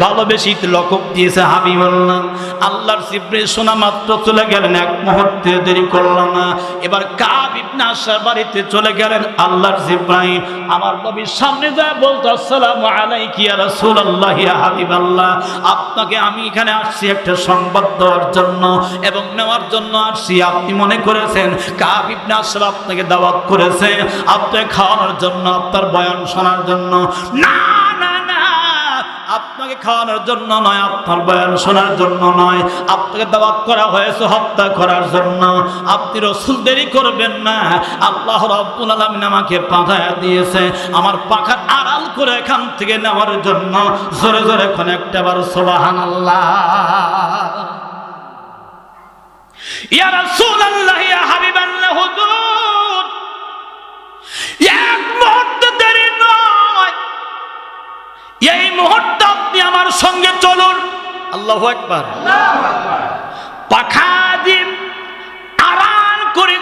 ভালোবেসে লকব দিয়েছে হাবিবুল্লাহ। আল্লাহর জিব্রাইল শোনা মাত্র চলে গেলেন, এক মুহূর্তে দেরি করল না। এবার কাব ইবনে আশরাফ বাড়িতে চলে গেলেন। আল্লাহর জিব্রাইল আমার নবীর সামনে যায় বলতো, আসসালামু আলাইকা ইয়া রাসূলুল্লাহ, ইয়া হাবিবাল্লাহ, আপনাকে আমি এখানে আসছি একটা সংবাদ দেওয়ার জন্য এবং নেওয়ার জন্য আসছি। আপনি মনে করেছেন কাব ইবনে আশরাফ আপনাকে দাওয়াত করেছে আপনাকে খাওয়ানোর জন্য, আপনার বয়ান শোনার জন্য? না না না, আপনাকে খাওয়ানোর জন্য নয়, আপনার বয়ান শোনার জন্য নয়, আপনাকে দাওয়াত করা হয়েছে হত্যা করার জন্য। আপনি রাসূল, দেরি করবেন না, আল্লাহ রাব্বুল আলামিন আমাকে পাঠায়া দিয়েছে আমার পাখার আড়াল করে এখান থেকে নেওয়ার জন্য। জোরে জোরে কোন একটা বার সুবহানাল্লাহ। ইয়া রাসূলুল্লাহ, ইয়া হাবিবাল্লাহ, হুজুর এক মুহূর্ত দেরি নয়, এই মুহূর্তে আপনি আমার সঙ্গে চলুন। আল্লাহু আকবার। পাখা দিয়ে আড়াল করে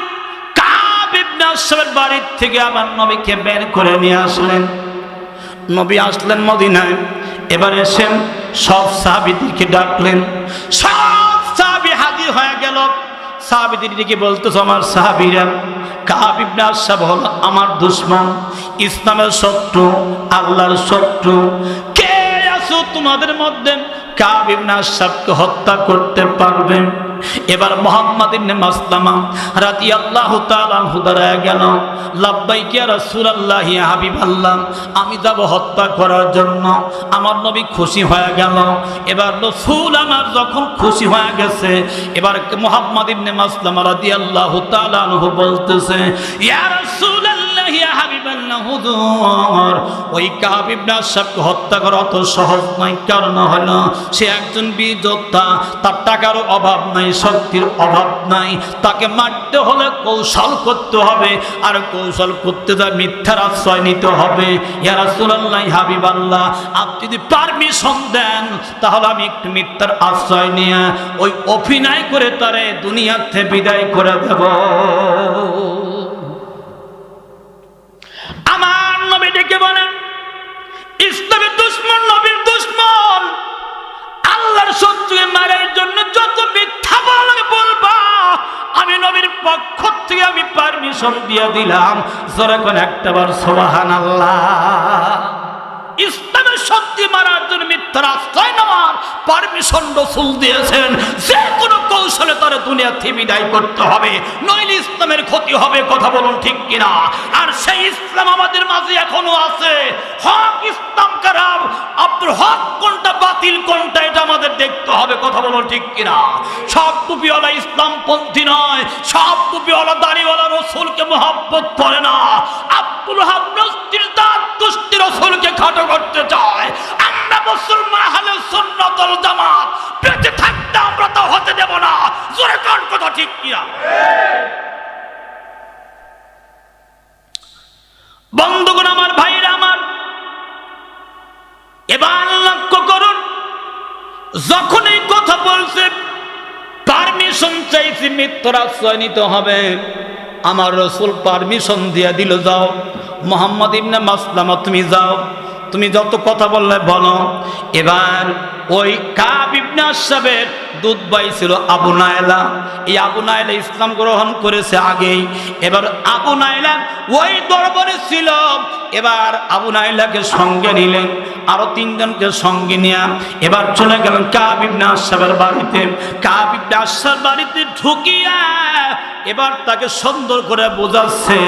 কাব ইবনে আশরাফের বাড়ি থেকে আমার নবীকে বের করে নিয়ে আসলেন। নবী আসলেন মদিনায়। এবার এসে সব সাহাবীদেরকে ডাকলেন, সব সাহাবী হাজির হয়ে গেল। সাহাবীদেরকে বলতেছে, আমার সাহাবীরা, কাব ইবনে আশরাফ হলো আমার দুশমন, ইসলামের শত্রু, আল্লাহর শত্রু। কে আছো তোমাদের মধ্যে কাব ইবনে আশরাফকে হত্যা করতে পারবে? এবার মুহাম্মদ ইবনে মাসলামা রাদিয়াল্লাহু তাআলা আনহু দাঁড়ায় গেল, লাব্বাইক ইয়া রাসূলুল্লাহ, ইয়া হাবিবাল্লাহ, আমি যাব হত্যা করার জন্য। আমার নবী খুশি হয়ে গেল। এবার রাসূল আমার যখন খুশি হয়ে গেছে, এবার মুহাম্মদ ইবনে মাসলামা রাদিয়াল্লাহু তাআলা আনহু বলতেছে, ইয়া রাসূলুল্লাহ, ইয়া হাবিবাল্লাহ, হুজুর ওই কাব ইবনে আশরাফকে হত্যা করা অত সহজ নয়। কারণ হলো সে একজন বীর যোদ্ধা, তার টাকার অভাব নাই, শক্তির অভাব নাই, তাকে মারতে হলে কৌশল করতে হবে, আর কৌশল করতে যা মিথ্যার আশ্রয় নিতে হবে। ইয়া রাসূলুল্লাহ, হাবিবাল্লাহ, আপনি যদি পারমিশন দেন তাহলে আমি একটু মিথ্যার আশ্রয় নিয়ে ওই অভিনয় করে তারে দুনিয়াতে বিদায় করে দেব। আমার নবী ডেকে বলেন, ইসলামের দুশমন, নবীর দুশমন, আল্লাহর শত্রুকে মারার জন্য যত মিথ্যা বলবা আমি নবীর পক্ষ থেকে আমি পারমিশন দিয়ে দিলাম। জোরে কোন একটাবার সুবহানাল্লাহ। ইসলামের শক্তি মারার জন্য মিথ্যার আশ্রয় নেওয়ার পারমিশন রাসূল দিয়েছেন। যে কোনো কৌশলে তার দুনিয়া থেকে বিদায় করতে হবে, নইলে ইসলামের ক্ষতি হবে। কথা বলুন ঠিক কিনা? আর সেই ইসলাম আমাদের মাঝে এখনো আছে। হক ইসলাম খারাপ, আব্দুল হক কোনটা, বাতিল কোনটা, এটা আমাদের দেখতে হবে। কথা বলুন ঠিক কিনা? সব টুপিওয়ালা ইসলামপন্থী নয়, সব টুপিওয়ালা দাড়িওয়ালা রাসূলকে মহব্বত করে না। আব্দুল হক নস্তির দাঁত দুষ্টি রাসূলকে খাটো করতে চায়। আমরা মুসলমান আহলে সুন্নাত ওয়াল জামাত বেঁচে থাকতে আমরা তা হতে দেব না। জোরে কোন কথা ঠিক কিনা? বন্ধুগণ আমার, ভাইরা আমার, এবার লক্ষ্য করুন, যখন এই কথা বলছে পারমিশন চাইছি, মিথ্যার আশ্রয় নিতে হবে, আমার রাসূল পারমিশন দিয়ে দিল, যাও মুহাম্মদ ইবনে মাসলামা, তুমি যাও, তুমি যত কথা বললে বলো। এবার ওই কাব ইবনে আশরাফের দুধ ভাই ছিল আবু নাইলা। এই আবু নাইলা ইসলাম গ্রহণ করেছে আগেই। এবার আবু নাইলা ওই দরবারে ছিল। এবার আবু নাইলাকে সঙ্গে নিলেন, আরো তিনজনকে সঙ্গে নিয়ে এবার চলে গেলেন কাব ইবনে আশরাফের বাড়িতে। কাব ইবনে আশরাফের বাড়িতে ঢুকিয়া এবার তাকে সুন্দর করে বোঝাচ্ছে,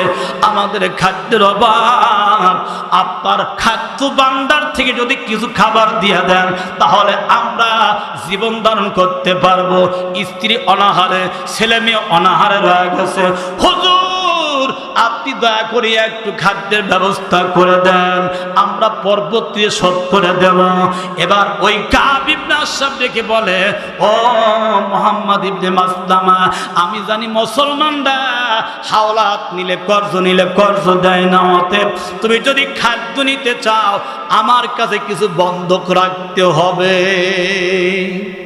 আমাদের খাদ্যের অভাব, আপনার খাদ্য ভান্ডার থেকে যদি কিছু খাবার দিয়ে দেন তাহলে আমরা জীবন ধারণ করতে পারবো। স্ত্রী অনাহারে, ছেলে মেয়ে অনাহারে রয়ে গেছে। হুজুর, আপনি দয়া করে একটু খাদ্যের ব্যবস্থা করে দেন, আমরা পর্বত দিয়ে শোধ করে দেব। এবার ওই কাব ইবনে আশরাফ দেখে বলে, ও মুহাম্মদ ইবনে মাসলামা, আমি জানি মুসলমানরা হাওলাত নিলে, কর্জ নিলে কর্জ দেয় না। অতএব তুমি যদি খাদ্য নিতে চাও আমার কাছে কিছু বন্ধক রাখতে হবে।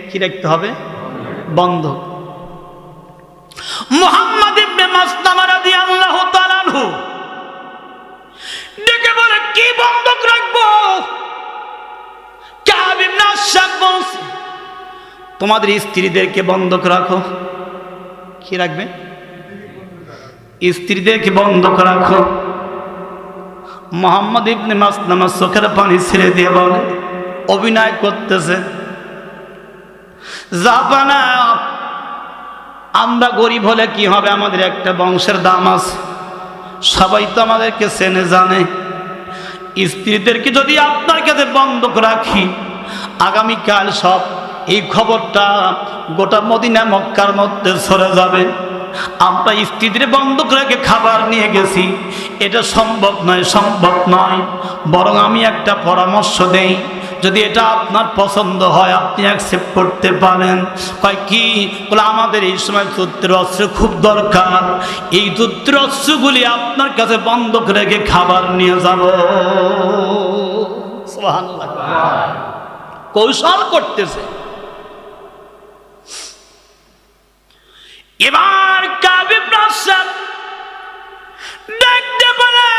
কি রাখতে হবে? বন্ধক। মুহাম্মদ ইবনে মাসলামা রাদিয়াল্লাহু তাআলা আনহু ডেকে বলে, কি বন্ধক রাখবো? কাব ইবনে আশরাফ বলছে, তোমাদের স্ত্রীদেরকে বন্ধক রাখো। কি রাখবে? স্ত্রীদেরকে বন্ধক রাখো। মুহাম্মদ ইবনে মাসলামা চোখের পানি ছেড়ে দিয়ে বলে, অভিনয় করতেছে, জাপানা, আমরা গরিব হলে কি হবে, আমাদের একটা বংশের দাম আছে, সবাই তো আমাদেরকে চেনে জানে। স্ত্রীদেরকে যদি আপনার কাছে বন্ধক রাখি, আগামীকাল সব এই খবরটা গোটা মদিনা মক্কার মধ্যে ছড়ে যাবে। আমরা স্ত্রীদের বন্ধক রেখে খাবার নিয়ে গেছি, এটা সম্ভব নয়, সম্ভব নয়। বরং আমি একটা পরামর্শ দেই, যদি এটা আপনার পছন্দ হয় আপনি অ্যাকসেপ্ট করতে পারেন। কয় কি? বলে, আমাদের এই সময় যুদ্ধের অস্ত্র খুব দরকার, এই যুদ্ধের অস্ত্রগুলি আপনার কাছে বন্ধক রেখে খাবার নিয়ে যাব। সুবহানাল্লাহ। কৌশল করতেছে। এবার কাব ইবনে আশরাফ দেখতে বলে,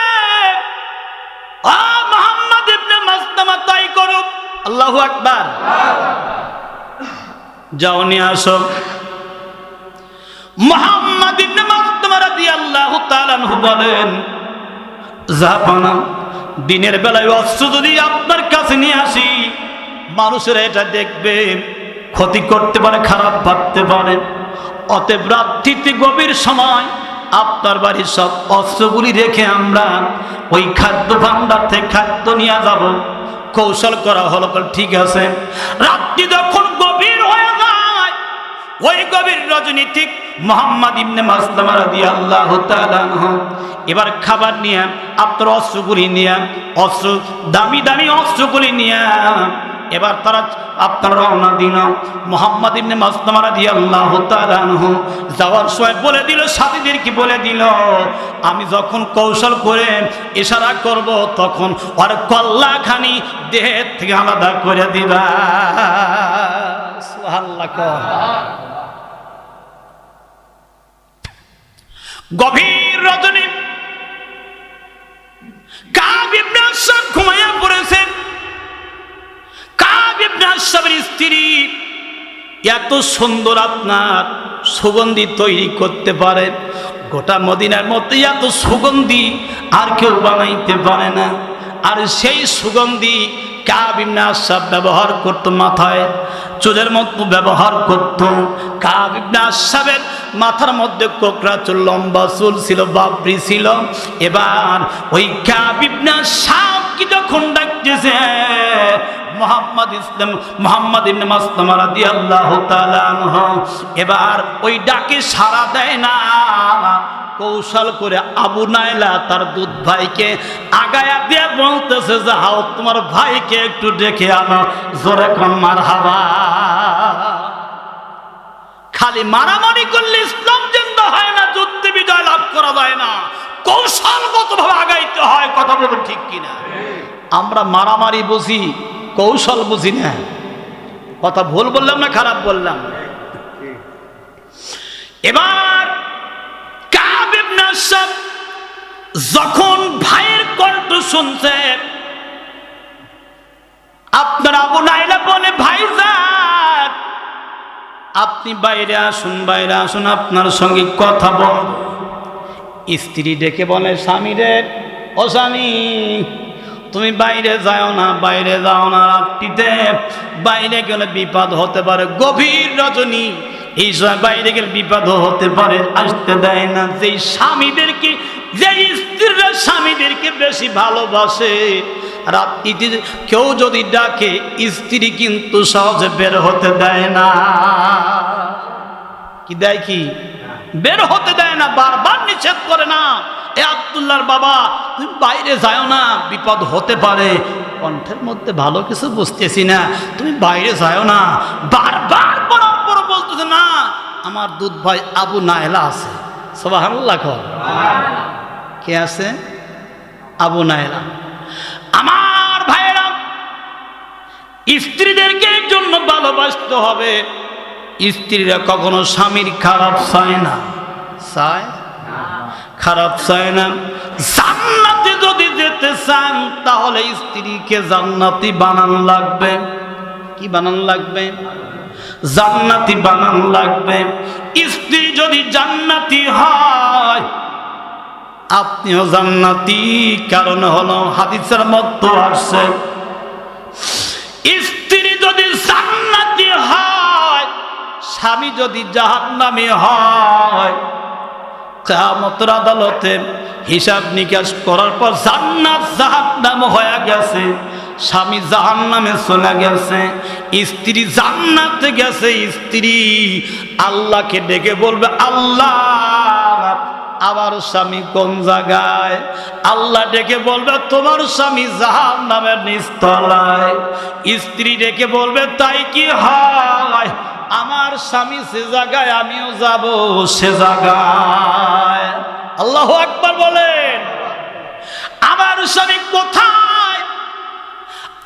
ও মুহাম্মদ ইবনে মাসলামা, তাই করো। আল্লাহু আকবার। যাও নিয়ে আসো। মুহাম্মদ ইবনে মাসলামা রাদিয়াল্লাহু তাআলা আনহু বলেন, জাপানা, দিনের বেলায় অস্ত্র যদি আপনার কাছে নিয়ে আসি, মানুষেরা এটা দেখবে, ক্ষতি করতে পারে, খারাপ ভাবতে পারে। অতএব রাত্রিতে গভীর সময় আপনার বাড়ির সব অস্ত্রগুলি রেখে আমরা ওই খাদ্য ভান্ডার থেকে খাদ্য নিয়ে যাব। কৌশল করা হলো, ঠিক আছে। রাত্রি যখন গভীর হয়ে যায়, ওই গভীর রজনী ঠিক মুহাম্মদ ইবনে মাসলামা রাদিয়াল্লাহু তাআলা আনহু এবার খাবার নিয়ে আপনার অস্ত্রগুলি নিয়ে অস্ত্র দামি দামি অস্ত্রগুলি নিয়ে এবার তারা আপনার রওনা দিল। মুহাম্মদ ইবনে মাসলামা রাদিয়াল্লাহু তাআলা আনহু যাওয়ার সময় বলে দিল, সাথীদেরকে বলে দিল, আমি যখন কৌশল করে ইশারা করব তখন ওর কল্লাখানি দেহের থেকে আলাদা করে দিবা। সুবহানাল্লাহ। গভীর রজনী কাব ইবনে আশরাফ ঘুমাইয়া পড়েছেন। কাব ইবনে আশরাফের স্ত্রী এত সুন্দর আপনার সুগন্ধি তৈরি করতে পারে, গোটা মদিনার মধ্যে এত সুগন্ধি আর কেউ বানাইতে পারে না। আর সেই সুগন্ধি কাব ইবনে আশরাফ ব্যবহার করত, মাথায় চুলের মতো ব্যবহার করত। কাব ইবনে আশরাফের মাথার মধ্যে কোকড়া চুল, লম্বা চুল ছিল, বাবরি ছিল। এবার ওই কাব ইবনে আশরাফ কি যখন ডাকতেছে মুহাম্মদ ইবনে মাসলামা রাদিয়াল্লাহু তাআলা আনহু এবার ওই ডাকে সাড়া দেয় না। কৌশল করে আবু নাইলা তার দুধ ভাইকে আগায়া দিয়ে বলতেছে, যাও তোমার ভাইকে একটু ডেকে আনো। জোরে কোন মারহাবা। খালি মারামারি করলে ইসলাম জিন্দা হয় না, যুদ্ধে বিজয় লাভ করা যায় না, কৌশলগতভাবে আগাইতে হয়। কথা বলুন ঠিক কিনা? আমরা মারামারি বুঝি, কৌশল বুঝি না। কথা ভুল বললাম না খারাপ বললাম? এবার কাব ইবনে আশরাফ যখন ভাইয়ের কণ্ঠ শুনছে, আপনার আবু নাইলা বলে, ভাইজান আপনি বাইরে আসুন, বাইরে আসুন, আপনার সঙ্গে কথা বল। স্ত্রী ডেকে বলে, স্বামী রে, ও স্বামী তুমি বাইরে যাও না, বাইরে যাও না, রাত্রিতে বাইরে গেলে বিপদ হতে পারে। গভীর রজনী, এই সময় বাইরে গেলে বিপদ হতে পারে, আসতে দেয় না। যেই স্বামীদেরকে, যে স্ত্রীরা স্বামীদেরকে বেশি ভালোবাসে, রাত্রিতে কেউ যদি ডাকে স্ত্রী কিন্তু সহজে বের হতে দেয় না। কি দেয়? কি বের হতে দেয় না, বারবার নিষেধ করে না। এ আব্দুল্লাহর বাবা, তুমি বাইরে যাও না, বিপদ হতে পারে। কণ্ঠের মধ্যে ভালো কিছু বুঝতেছি না, তুমি বাইরে যাও না। বারবার পর বলতেছে, না আমার দুধ ভাই আবু নাইলা আছে। সুবহানাল্লাহ। কে আছে? আবু নাইলা। আমার ভাইয়েরা, স্ত্রীদেরকে এর জন্য ভালোবাসতে হবে। স্ত্রীরা কখনো স্বামীর খারাপ চায় না, চায় খারাপ চায় না। জান্নাতে যদি যেতে চান তাহলে স্ত্রীকে জান্নাতি বানান লাগবে। কি বানান লাগবে? জান্নাতি বানান লাগবে। স্ত্রী যদি জান্নাতি হয় আপনিও জান্নাতি। কারণ হলো হাদিসের মধ্যে আসছে, স্ত্রী যদি জান্নাতি হয়, স্বামী যদি জাহান্নামী হয়, কিয়ামতের আদালতে হিসাব নিকাশ করার পর জান্নাত জাহান্নাম হয়ে গেছে, স্বামী জাহান্নামে চলে গেছে, স্ত্রী জান্নাতে গেছে। স্ত্রী আল্লাহকে ডেকে বলবে, আল্লাহ আমার স্বামী কোন জায়গায়? আল্লাহ ডেকে বলবে, তোমার স্বামী জাহান্নামের নিচতলায়। স্ত্রী ডেকে বলবে, তাই কি হয়? আমার স্বামী সে জায়গায়, আমিও যাব সে জায়গায়। আল্লাহু আকবার বলেন। আমার স্বামী কোথায়?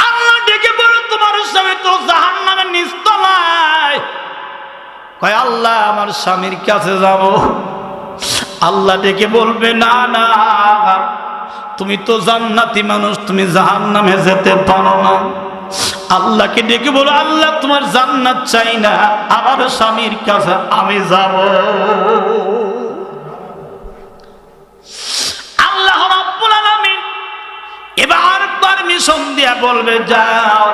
আল্লাহ ডেকে বলে, তোমার স্বামী তো জাহান্নামের নিচতলায়। কয়, আল্লাহ আমার স্বামীর কাছে যাব। আল্লাহ ডেকে বলবে, না না, তুমি তো জান্নাতি মানুষ, তুমি জাহান্নামে যেতে পারো না। আল্লাহকে ডেকে বলো, আল্লাহ তোমার জান্নাত চাই না, আমার স্বামীর কাছে আমি যাব। আল্লাহ রাব্বুল আলামিন এবার পারমিশন দিয়া বলবে, যাও।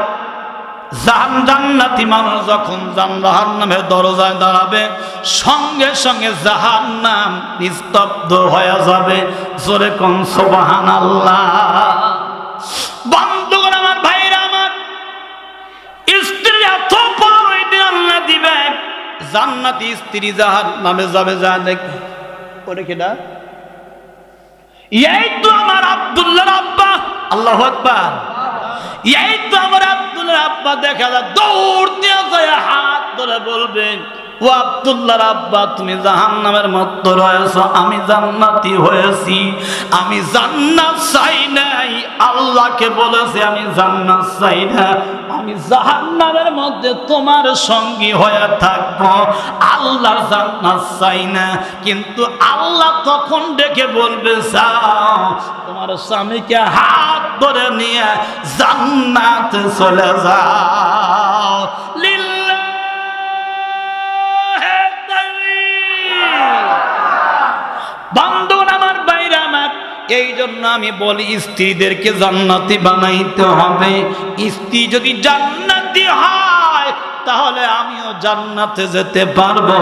জান্নাতি মানুষ যখন জাহান্নামের দরজায় দাঁড়াবে, সঙ্গে সঙ্গে জাহান্নাম নিস্তব্ধ হয়ে যাবে। জোরে কোন সুবহানাল্লাহ। বন্ধুগণ আমার, ভাইরা আমার, স্ত্রী এত বড় দিন আল্লাহ দিবে, জান্নাতি স্ত্রী জাহান্নামে যাবে, যা দেখে ওরে কেডা? এই তো আমার আব্দুল্লাহর আব্বা। আল্লাহু আকবার। এই তো আমার আব্দুল্লাহর আব্বা। দেখা যায় দৌড় দিয়ে যায় হাত ধরে বলবেন, ও আব্দুল্লাহর আব্বা, তুমি জাহান্নামের মধ্যে রয়েছো, আমি জান্নাতি হয়েছি। আমি জান্নাত চাই নাই, আল্লাহকে বলেছি আমি জান্নাত চাই না, আমি জাহান্নামের মধ্যে তোমার সঙ্গী হয়ে থাকবো, আল্লাহর জান্নাত চাই না। কিন্তু আল্লাহ তখন ডেকে বলবে, যাও তোমার স্বামীকে হাত ধরে নিয়ে জান্নাতে চলে যাও। বন্ধুগণ আমার, বাইরে আমার, এই জন্য আমি বলি স্ত্রীদেরকে জান্নাতি বানাইতে হবে। স্ত্রী যদি জান্নাতি হয় তাহলে আমিও জান্নাতে যেতে পারবো।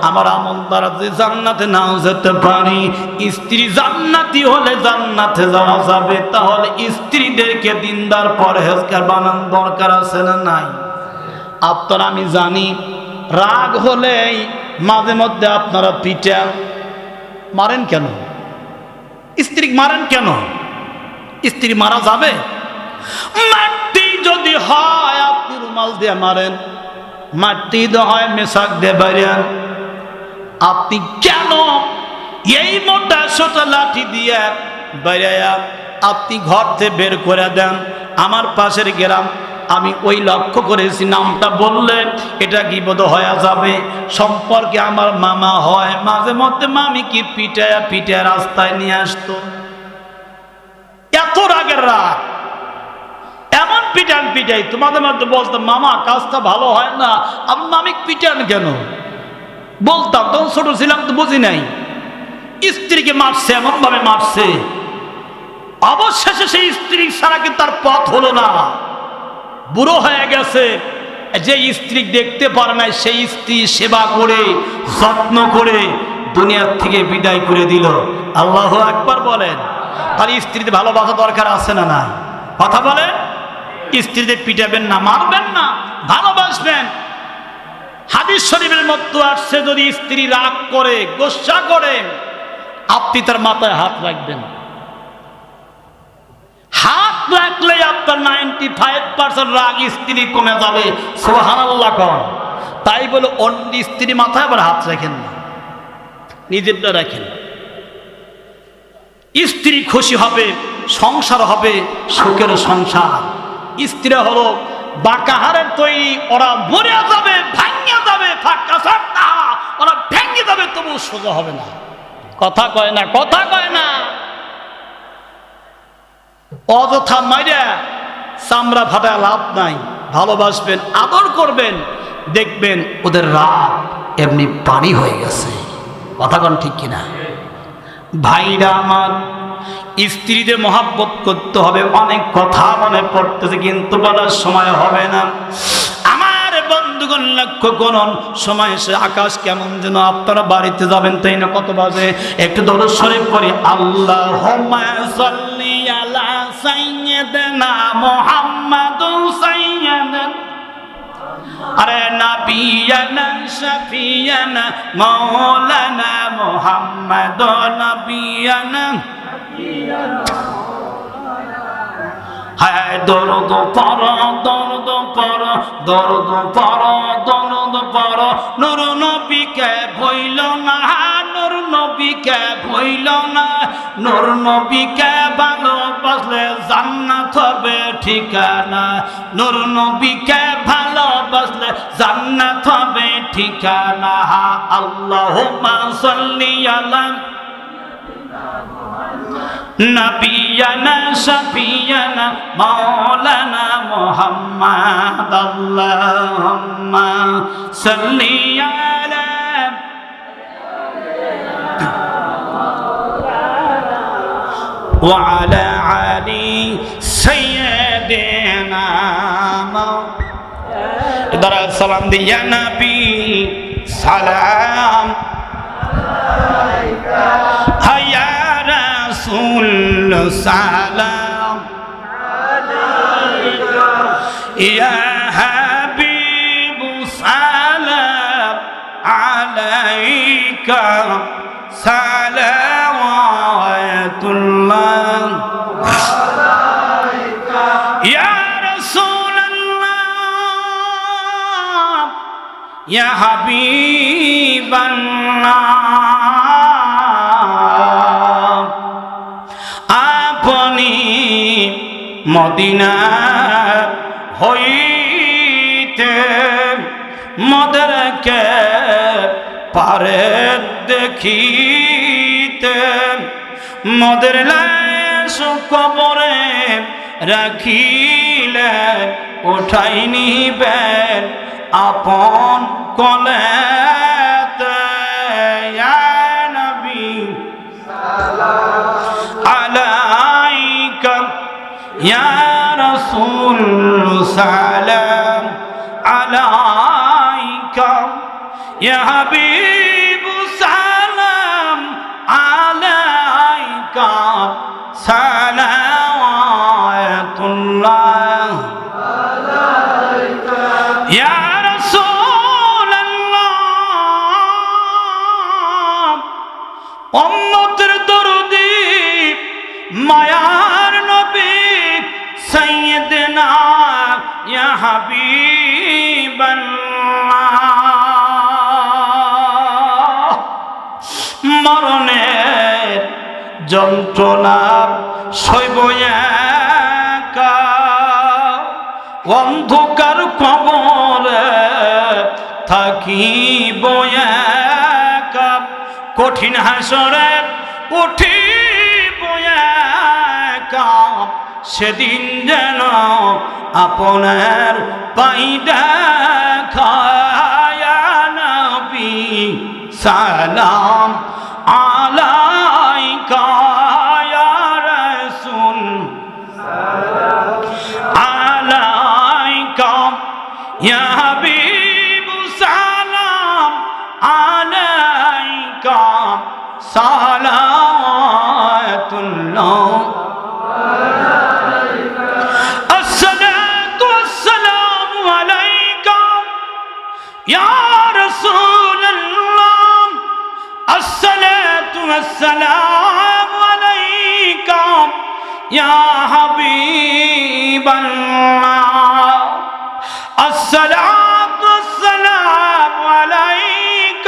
আমার আমল দ্বারা যদি জান্নাতে নাও যেতে পারি, স্ত্রী জান্নাতি হলে জান্নাতে যাওয়া যাবে। তাহলে স্ত্রীদেরকে দিনদার পরহেজগার বানান দরকার আছে না নাই? আপনারা, আমি জানি রাগ হলেই মাঝে মধ্যে আপনারা পিটা মারেন কেন? স্ত্রী মারেন কেন? স্ত্রী মারা যাবে? মাটি যদি হয় আপনি রুমাল দিয়ে মারেন, মাটি হয় মেশাক দিয়ে বাইরেন। আপনি কেন এই মোটা ছোট লাঠি দিয়ে বাইরে আপনি ঘর থেকে বের করে দেন? আমার পাশের গ্রাম, আমি ওই লক্ষ্য করেছি, নামটা বললে এটা গীবত হয়ে যাবে। সম্পর্কে আমার মামা হয়, মাঝে মধ্যে মামি কি পিটায়া পিটায়া রাস্তায় নিয়ে আসতো। এত রাগের রাগ, এমন পিটান পিটাই তোমাদের মধ্যে বলতাম, মামা কাজটা ভালো হয় না, আপনি মামি পিটান কেন? বলতাম, তখন ছোট ছিলাম তো বুঝি নাই। স্ত্রীকে মারছে, এমন ভাবে মারছে, অবশেষে সেই স্ত্রী ছাড়া কিন্তু তার পথ হলো না। বুড়ো হয়ে গেছে, যে স্ত্রী দেখতে পারে না সেই স্ত্রী সেবা করে যত্ন করে দুনিয়ার থেকে বিদায় করে দিল। আল্লাহু আকবার বলেন। তার স্ত্রীতে ভালোবাসা দরকার আছে না না? কথা বলেন। স্ত্রীদের পিটাবেন না, মারবেন না, ভালোবাসবেন। হাদিস শরীফের মধ্যে আসছে, যদি স্ত্রী রাগ করে, গোসা করে, আপনি তার মাথায় হাত রাখবেন। হাত রাখলে আপনার 95% রাগ স্ত্রী কমে যাবে। সুবহানাল্লাহ কোন। তাই বলে অন্য স্ত্রী মাথায় আবার হাত রাখেন না, নিজেরটা রাখেন। স্ত্রী খুশি হবে, সংসার হবে সুখের সংসার। স্ত্রী হলো বাঁকাহারের তৈরি, ওরা মরে যাবে, ভাঙিয়ে যাবে, ফাঁকা সারটা ওরা ভেঙে যাবে, তবু সোজা হবে না। কথা কয় না, কথা কয় না। অযথা মাইরা চামড়া ফাটায় লাভ নাই। ভালোবাসবেন, আদর করবেন, দেখবেন ওদের রাগ এমনি পানি হয়ে গেছে। কথা কন ঠিক কিনা? ভাইরা আমার, স্ত্রীদের মহাব্বত করতে হবে। অনেক কথা মনে পড়তেছে কিন্তু বলার সময় হবে না। আমার বন্ধুগণ লক্ষ্য করুন, সময় এসে আকাশ কেমন যেন। আপনারা বাড়িতে যাবেন, তাই না? কত বাজে? একটু দরুদ শরীফ পড়ি। আল্লাহুম্মা সাল্লি আলা সাইয়্যিদিনা মুহাম্মাদুন সাইয়্যিদিন আরে নাবিয়ানা শাফিয়ানা মাওলানা মুহাম্মাদ নাবিয়ানা। হায় দরদ পর, দরদ পর, দরদ পর, দরদ পর। নূর নবীকে ভইল না, নূর নবীকে ভইল না। নূর নবীকে ভালোবাসলে জান্নাত হবে ঠিকানা। নূর নবীকে ভালোবাসলে জান্নাত হবে ঠিকানা। আল্লাহুম্মা সাল্লি আলা নাবিয়ানা শাফিয়ানা মাওলানা মুহাম্মাদ। আল্লাহুম্মা সাল্লি আলা ওয়া আলা আলি সাইয়্যিদিনা। ইদারা সালাম দিয়া নবী সালাম আলাইকা, হায়া রাসূল সালাম আলাইকা, ইয়া হাবিব সালাম আলাইকা সালাওয়াতুল্লাহ ইয়া রাসূলুল্লাহ ইয়া হাবিবাল্লাহ আপনি মদিনা হইতে মদরকে পারে দেখিতে মদের লাশ কবরে রাখিলে উঠাই নিবেন আপন কোলেতে ইয়া নবী আলাইকা ইয়া রাসূল সালাম আলাইকা ইয়া হাবিব সালাম আলাইকা সালাওয়াতুল্লাহ আলাইকা ইয়া রাসূলুল্লাহ উম্মতের দরদি মায়ার নবী সাইয়্যিদনা ইয়া হাবিবাল্লাহ মরণের যন্ত্রণা সইব একা অন্ধকার কবরে থাকিব একা কঠিন হাসরে উঠিব একা সেদিন যেন আপনার পাই দেখা ইয়া নবী সালাম আলাইকা ইয়া রাসূল আলাইকা ইয়া হাবিব সালাম আলাইকা সালাওয়াতুল্লাহ الصلاة والسلام عليك يا رسول الله الصلاة والسلام عليك يا حبيب الله الصلاة والسلام عليك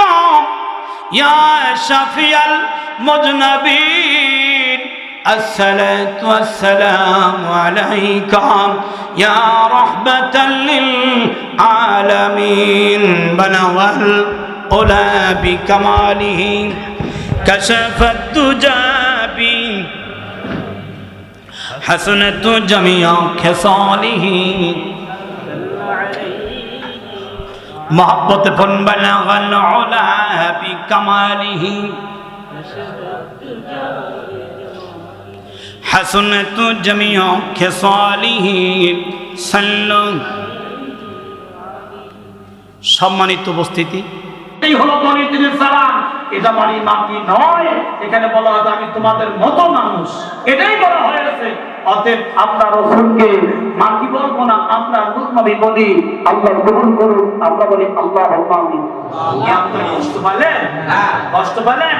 يا شفيع المذنبين الصلاة والسلام عليك يا رحمة للعالمين بلغ العلا بكماله كشف الدجى حسنت جميع خصاله محبت فن بلغ العلا بكماله حسنت جميع خصاله صلى সম্মানিত উপস্থিতি এই হলো দরিদ্রের সালাম এটা মানে মাটি নয় এখানে বলা হয় আমি তোমাদের মতো মানুষ এটাই বলা হয়েছে অতএব আমরা রাসূলকে মাটি বলবো না আমরা নবী বলি আল্লাহ কবুল করুন আমরা বলি আল্লাহুম্মা আমিন কষ্ট পেলেন